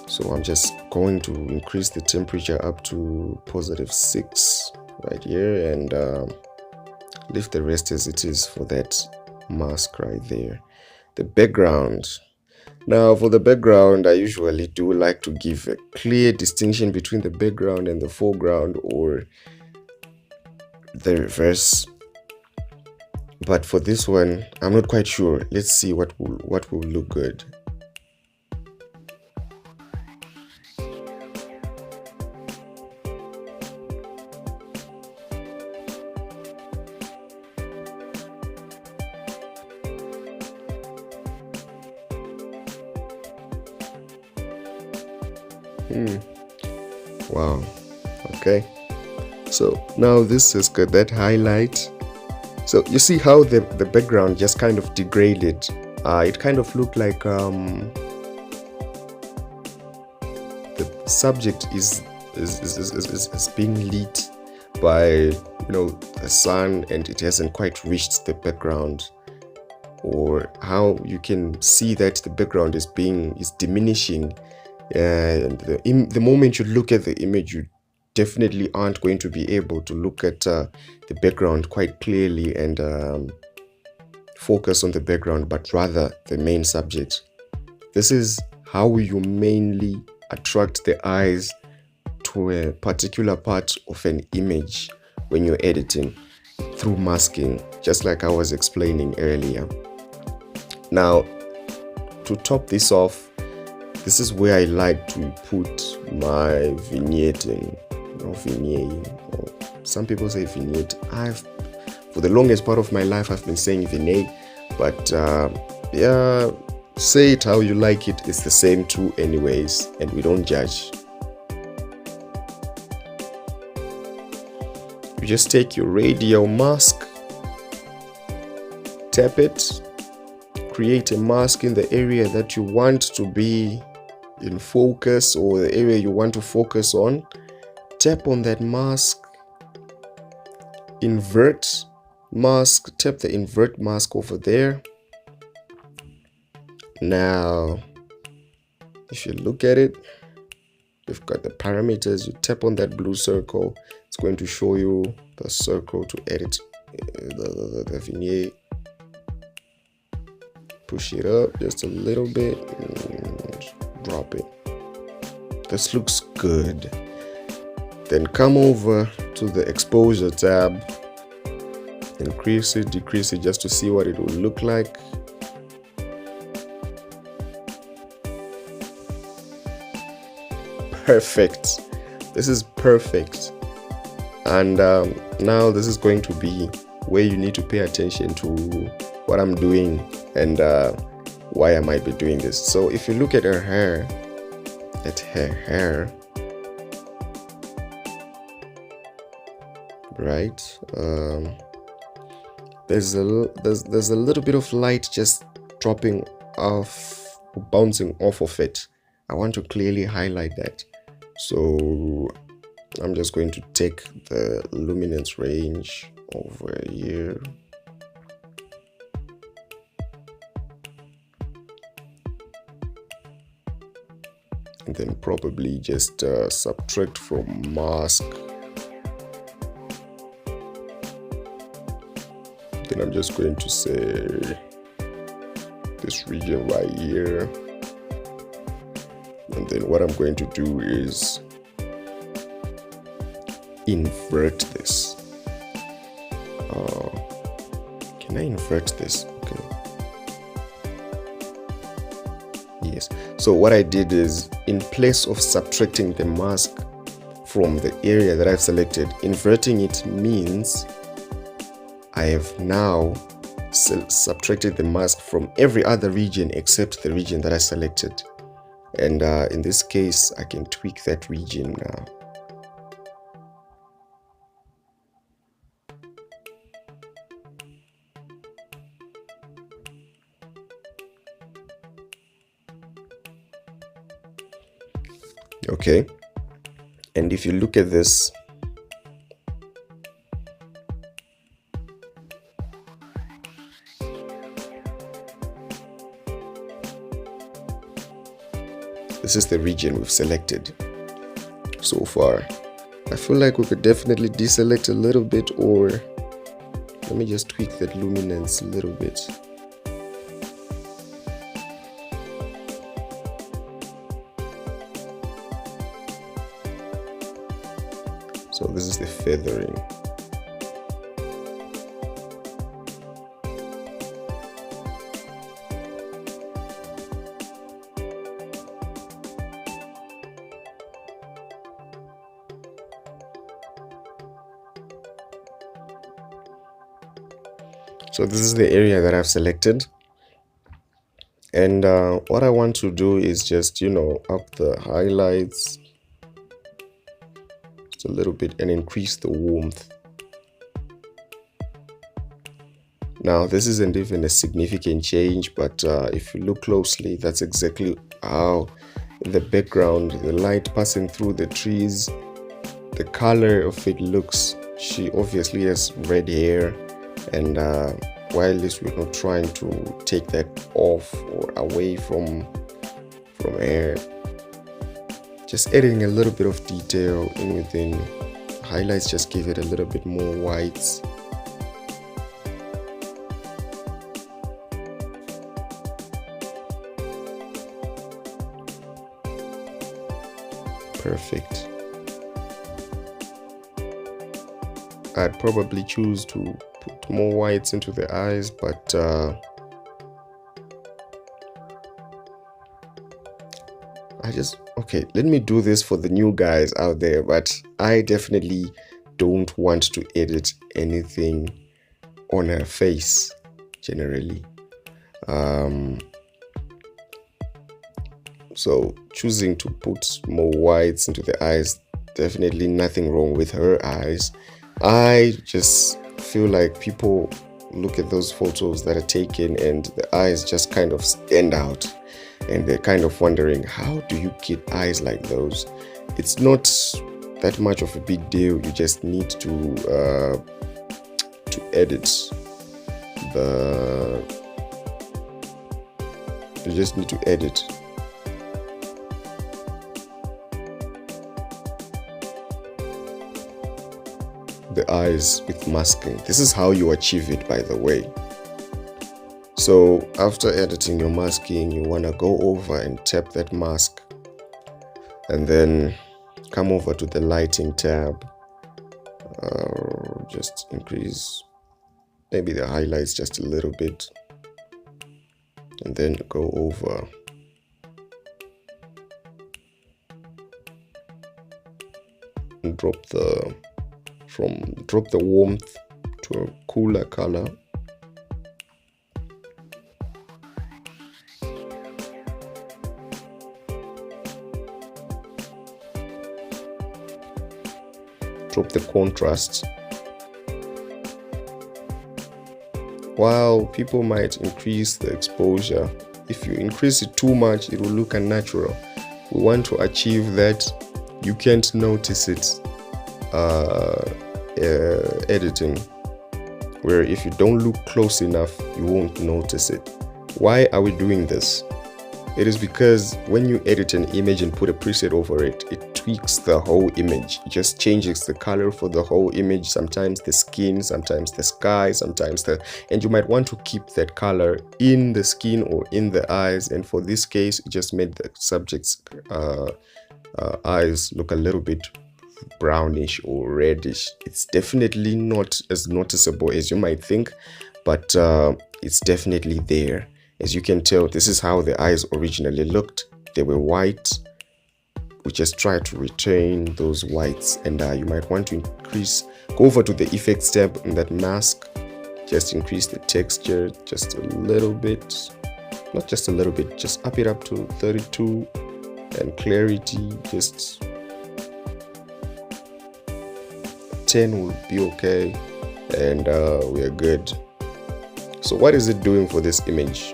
So I'm just going to increase the temperature up to +6 right here, and leave the rest as it is for that mask right there. The background. Now for the background, I usually do like to give a clear distinction between the background and the foreground, or the reverse. But for this one, I'm not quite sure. Let's see what will look good. Wow. Okay. So now this has got that highlight. So you see how the background just kind of degraded. It kind of looked like the subject is being lit by, you know, the sun, and it hasn't quite reached the background. Or how you can see that the background is diminishing. And the moment you look at the image, you definitely aren't going to be able to look at the background quite clearly and focus on the background, but rather the main subject. This is how you mainly attract the eyes to a particular part of an image when you're editing, through masking, just like I was explaining earlier. Now, to top this off, this is where I like to put my vignetting, or vignetting, or some people say vignette. For the longest part of my life, I've been saying vignette, but yeah, say it how you like it. It's the same too anyways, and we don't judge. You just take your radial mask, tap it, create a mask in the area that you want to be in focus, or the area you want to focus on. Tap on that mask, invert mask, tap the invert mask over there. Now if you look at it, we've got the parameters. You tap on that blue circle, it's going to show you the circle to edit the vignette. Push it up just a little bit and drop it. This looks good. Then come over to the exposure tab, increase it, decrease it, just to see what it will look like. Perfect. This is perfect. And now this is going to be where you need to pay attention to what I'm doing and why I might be doing this. So if you look at her hair, at her hair, right? There's a little bit of light just dropping off, bouncing off of it. I want to clearly highlight that. So I'm just going to take the luminance range over here. And then probably just subtract from mask. Then I'm just going to say this region right here. And then what I'm going to do is invert this. Can I invert this? Okay. Yes. So what I did is, in place of subtracting the mask from the area that I've selected, inverting it means I have now subtracted the mask from every other region except the region that I selected. And in this case, I can tweak that region now. Okay, and if you look at this, this is the region we've selected so far. I feel like we could definitely deselect a little bit, or let me just tweak that luminance a little bit. So this is the feathering. So this is the area that I've selected. And what I want to do is just, up the highlights a little bit and increase the warmth. Now this isn't even a significant change, but if you look closely, that's exactly how the background, the light passing through the trees, the color of it looks. She obviously has red hair, and while this, we're not trying to take that off or away from hair. Just adding a little bit of detail in within highlights, just give it a little bit more whites. Perfect. I'd probably choose to put more whites into the eyes, but okay, let me do this for the new guys out there, but I definitely don't want to edit anything on her face generally. So choosing to put more whites into the eyes, definitely nothing wrong with her eyes. I just feel like people look at those photos that are taken and the eyes just kind of stand out, and they're kind of wondering, how do you get eyes like those? It's not that much of a big deal. You just need to edit the eyes with masking. This is how you achieve it, by the way. So after editing your masking, you want to go over and tap that mask, and then come over to the lighting tab. Just increase maybe the highlights just a little bit, and then go over and drop the warmth to a cooler color. drop the contrast. While people might increase the exposure, if you increase it too much, it will look unnatural. We want to achieve that you can't notice it editing, where if you don't look close enough, you won't notice it. Why are we doing this? It is because when you edit an image and put a preset over it, it tweaks the whole image. It just changes the color for the whole image, sometimes the skin, sometimes the sky, and you might want to keep that color in the skin or in the eyes. And for this case, it just made the subject's eyes look a little bit brownish or reddish. It's definitely not as noticeable as you might think, but it's definitely there. As you can tell, this is how the eyes originally looked. They were white. We just try to retain those whites, and you might want to go over to the effects tab in that mask, just increase the texture just a little bit, not just a little bit, just up it up to 32, and clarity just 10 will be okay, and we are good. So what is it doing for this image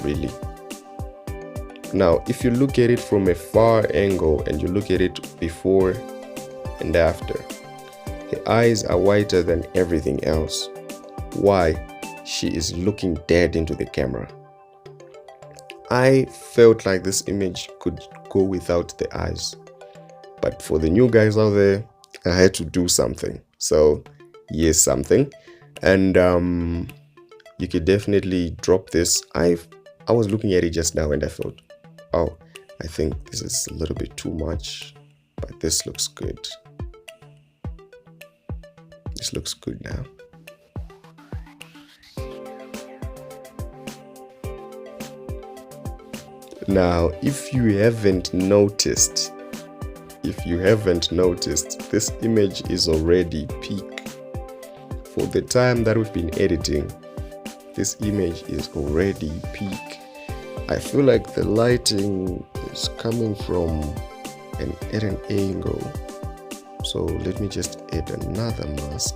really? Now if you look at it from a far angle and you look at it before and after, the eyes are whiter than everything else. Why? She is looking dead into the camera. I felt like this image could go without the eyes, but for the new guys out there, I had to do something. So yes, something. And you could definitely drop this. I was looking at it just now and I thought, oh, I think this is a little bit too much, but this looks good. This looks good now. Now, if you haven't noticed, this image is already peak. For the time that we've been editing, this image is already peak. I feel like the lighting is coming from at an angle. So let me just add another mask.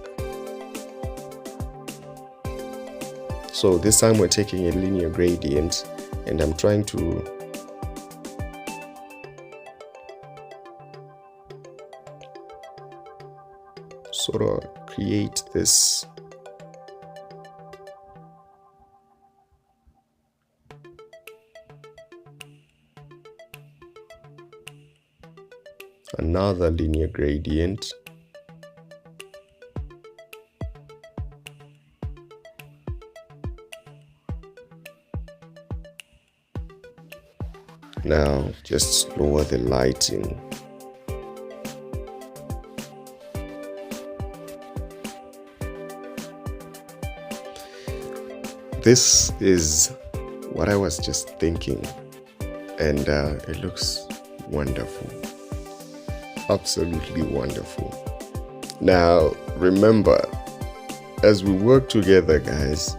So this time we're taking a linear gradient, and I'm trying to sort of create this another linear gradient. Now just lower the lighting. This is what I was just thinking, and it looks wonderful. Absolutely wonderful. Now remember, as we work together, guys,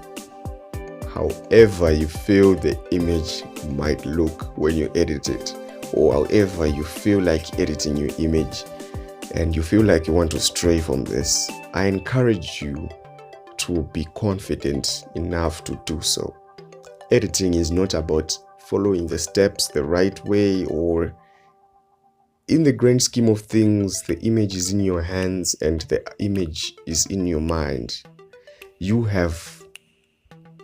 however you feel the image might look when you edit it, or however you feel like editing your image and you feel like you want to stray from this, I encourage you to be confident enough to do so. Editing is not about following the steps the right way, or in the grand scheme of things, the image is in your hands and the image is in your mind.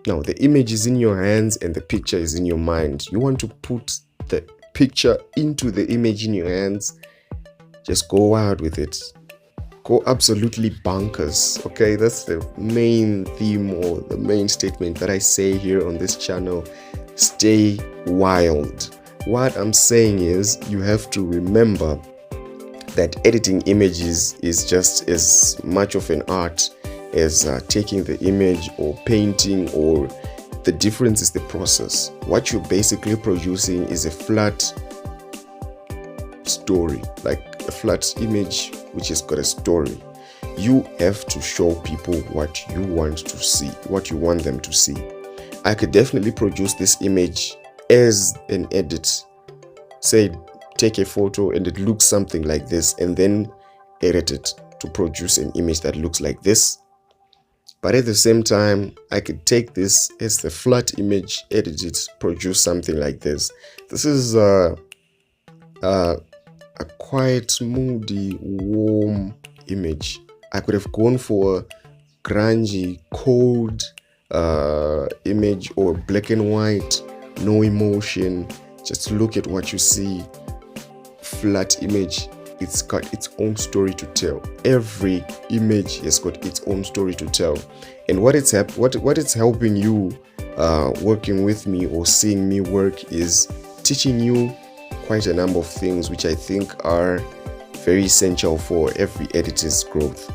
The image is in your hands and the picture is in your mind. You want to put the picture into the image in your hands, just go wild with it. Go absolutely bonkers. Okay, that's the main theme or the main statement that I say here on this channel. Stay wild. What I'm saying is, you have to remember that editing images is just as much of an art as taking the image or painting, or the difference is the process. What you're basically producing is a flat story, like a flat image which has got a story. You have to show people what you want to see, what you want them to see. I could definitely produce this image as an edit. Say, take a photo and it looks something like this, and then edit it. to produce an image that looks like this. But at the same time, I could take this as the flat image, edit it, produce something like this. This is a quiet, moody, warm image. I could have gone for a grungy, cold image, or black and white, no emotion. Just look at what you see. Flat image. It's got its own story to tell. Every image has got its own story to tell. And what it's helping you working with me or seeing me work is teaching you quite a number of things which I think are very essential for every editor's growth.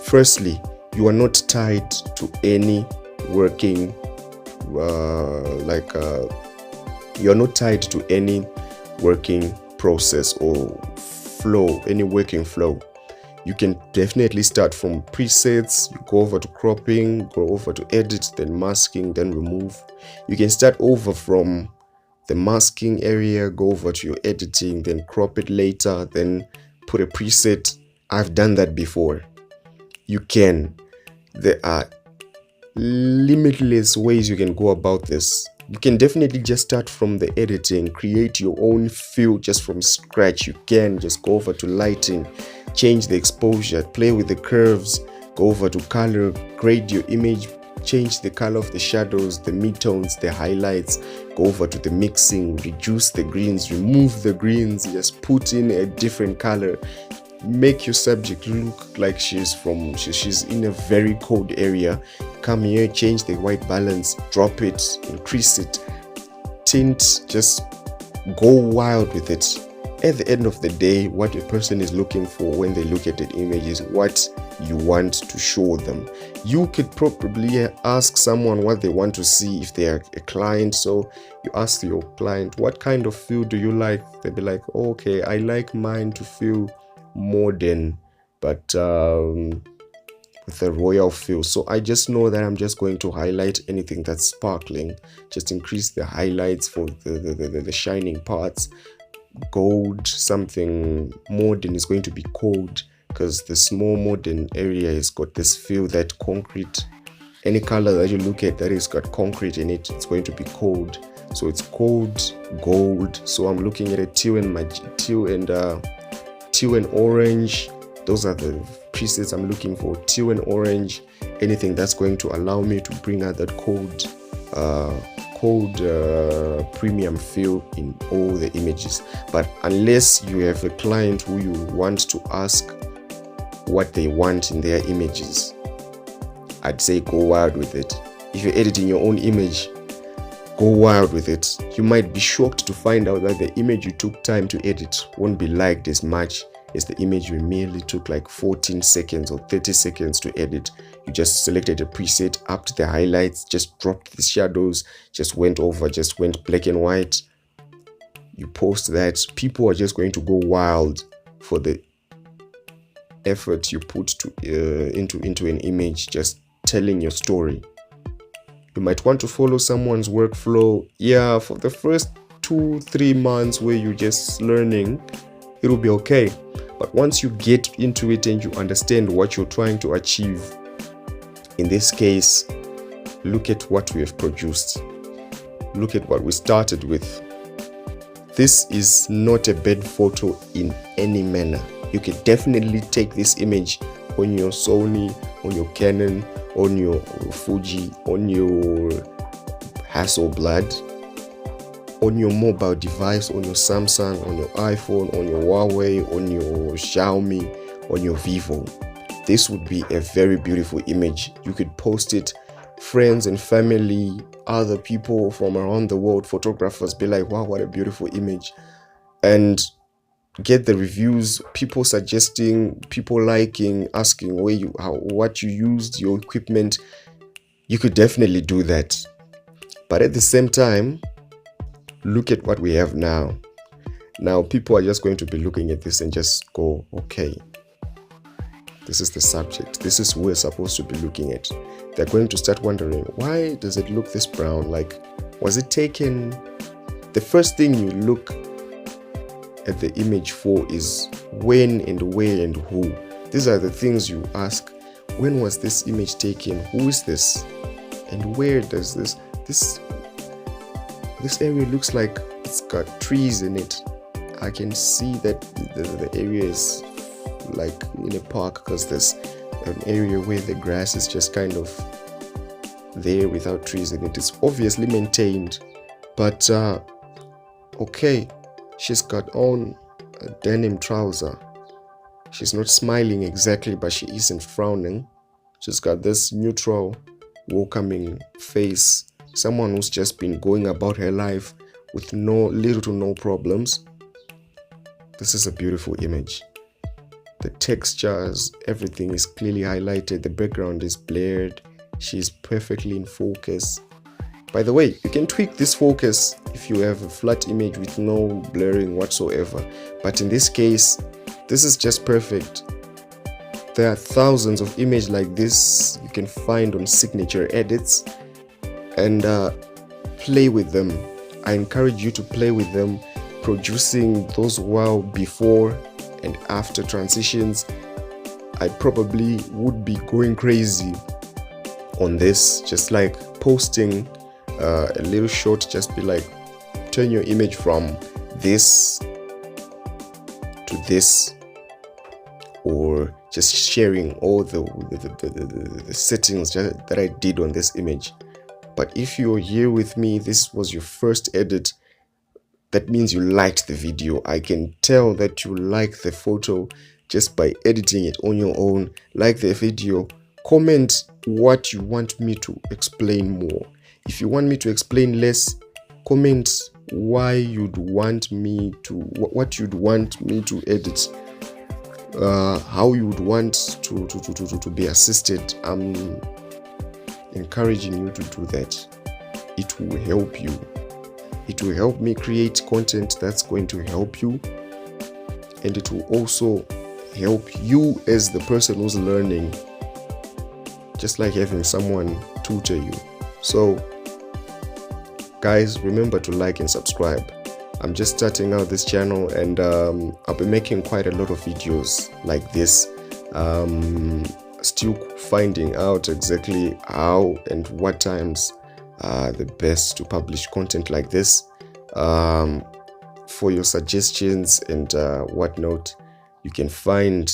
Firstly, you are not tied to any working you're not tied to any working process or flow, any working flow. You can definitely start from presets, you go over to cropping, go over to edit, then masking, then remove. You can start over from the masking area, go over to your editing, then crop it later, then put a preset. I've done that before. You can. There are limitless ways you can go about this. You can definitely just start from the editing, create your own feel just from scratch. You can just go over to lighting, change the exposure, play with the curves, go over to color, grade your image, change the color of the shadows, the midtones, the highlights, go over to the mixing, reduce the greens, remove the greens, just put in a different color. Make your subject look like she's in a very cold area. Come here, change the white balance, drop it, increase it, tint, just go wild with it. At the end of the day, what a person is looking for when they look at an image is what you want to show them. You could probably ask someone what they want to see if they are a client. So you ask your client, what kind of feel do you like? They'll be like, oh, okay, I like mine to feel modern, but with a royal feel. So I just know that I'm just going to highlight anything that's sparkling, just increase the highlights for the shining parts. Gold, something modern is going to be cold because the small modern area has got this feel that concrete. Any color that you look at that has got concrete in it, it's going to be cold. So it's cold, gold. So I'm looking at a teal and orange. Those are the presets I'm looking for. Teal and orange, anything that's going to allow me to bring out that cold premium feel in all the images. But unless you have a client who you want to ask what they want in their images, I'd say go wild with it. If you're editing your own image, go wild with it. You might be shocked to find out that the image you took time to edit won't be liked as much as the image you merely took like 14 seconds or 30 seconds to edit. You just selected a preset, upped the highlights, just dropped the shadows, just went black and white. You post that, people are just going to go wild for the effort you put into an image, just telling your story. You might want to follow someone's workflow. Yeah, for the first 2-3 months where you're just learning, it'll be okay. But once you get into it and you understand what you're trying to achieve, in this case, look at what we have produced. Look at what we started with. This is not a bad photo in any manner. You can definitely take this image on your Sony, on your Canon, on your Fuji, on your Hasselblad, on your mobile device, on your Samsung, on your iPhone, on your Huawei, on your Xiaomi, on your Vivo. This would be a very beautiful image. You could post it, friends and family, other people from around the world, photographers, be like, wow, what a beautiful image. And get the reviews, people suggesting, people liking, asking what you used, your equipment. You could definitely do that. But at the same time, look at what we have now. Now people are just going to be looking at this and just go, okay, this is the subject. This is who we're supposed to be looking at. They're going to start wondering, why does it look this brown? Like, was it taken? The first thing you look at the image for is when and where and who. These are the things you ask. When was this image taken? Who is this? And where does this area looks like it's got trees in it. I can see that the area is like in a park, because there's an area where the grass is just kind of there without trees in it. It's obviously maintained, but okay, she's got on a denim trouser. She's not smiling exactly, but she isn't frowning. She's got this neutral, welcoming face. Someone who's just been going about her life with little to no problems. This is a beautiful image. The textures, everything is clearly highlighted. The background is blurred. She's perfectly in focus. By the way, you can tweak this focus if you have a flat image with no blurring whatsoever. But in this case, this is just perfect. There are thousands of images like this you can find on signature edits, and play with them. I encourage you to play with them, producing those before and after transitions. I probably would be going crazy on this, just like posting a little short, just be like, turn your image from this to this, or just sharing all the settings that I did on this image. But if you're here with me, this was your first edit, that means you liked the video. I can tell that you like the photo just by editing it on your own. Like the video, comment what you want me to explain more. If you want me to explain less, comment why you'd want me to, what you'd want me to edit, how you would want to be assisted. I'm encouraging you to do that. It will help you. It will help me create content that's going to help you, and it will also help you as the person who's learning, just like having someone tutor you. So guys, remember to like and subscribe. I'm just starting out this channel, and I'll be making quite a lot of videos like this. Still finding out exactly how and what times are the best to publish content like this. For your suggestions and whatnot, you can find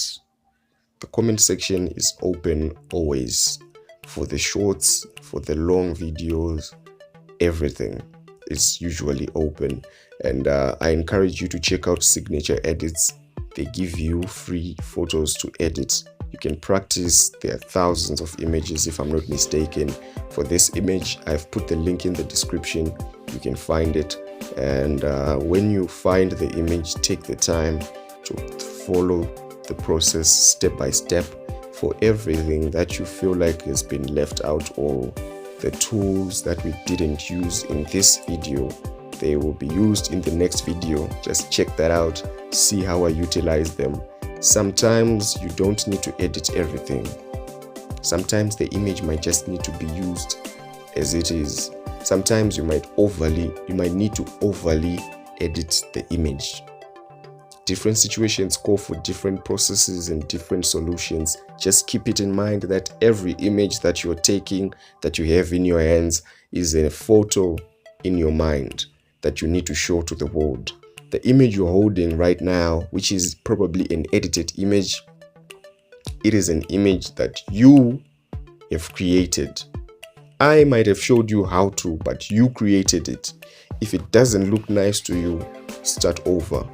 the comment section is open always, for the shorts, for the long videos. Everything is usually open, and I encourage you to check out Signature Edits. They give you free photos to edit. You can practice. There are thousands of images, if I'm not mistaken. For this image, I've put the link in the description. You can find it, and when you find the image, take the time to follow the process step by step for everything that you feel like has been left out, or the tools that we didn't use in this video, they will be used in the next video. Just check that out, see how I utilize them. Sometimes you don't need to edit everything. Sometimes the image might just need to be used as it is. Sometimes you might need to overly edit the image. Different situations call for different processes and different solutions. Just keep it in mind that every image that you're taking, that you have in your hands, is a photo in your mind that you need to show to the world. The image you're holding right now, which is probably an edited image, it is an image that you have created. I might have showed you how to, but you created it. If it doesn't look nice to you, start over.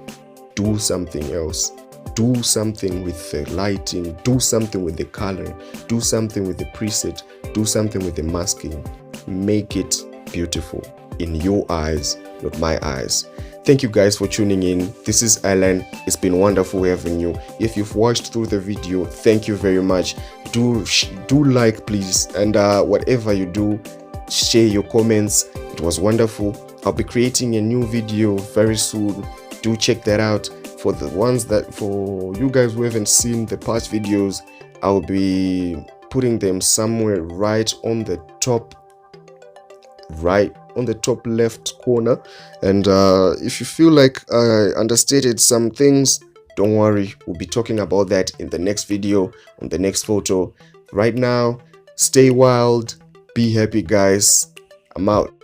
Do something else. Do something with the lighting. Do something with the color. Do something with the preset. Do something with the masking. Make it beautiful in your eyes, not my eyes. Thank you guys for tuning in. This is Alan. It's been wonderful having you. If you've watched through the video, thank you very much. Do like, please, and whatever you do, share your comments. It was wonderful. I'll be creating a new video very soon. Do check that out. For you guys who haven't seen the past videos, I'll be putting them somewhere right on the top left corner. And if you feel like I understated some things, Don't worry, we'll be talking about that in the next video, on the next photo. Right now, stay wild, be happy, guys. I'm out.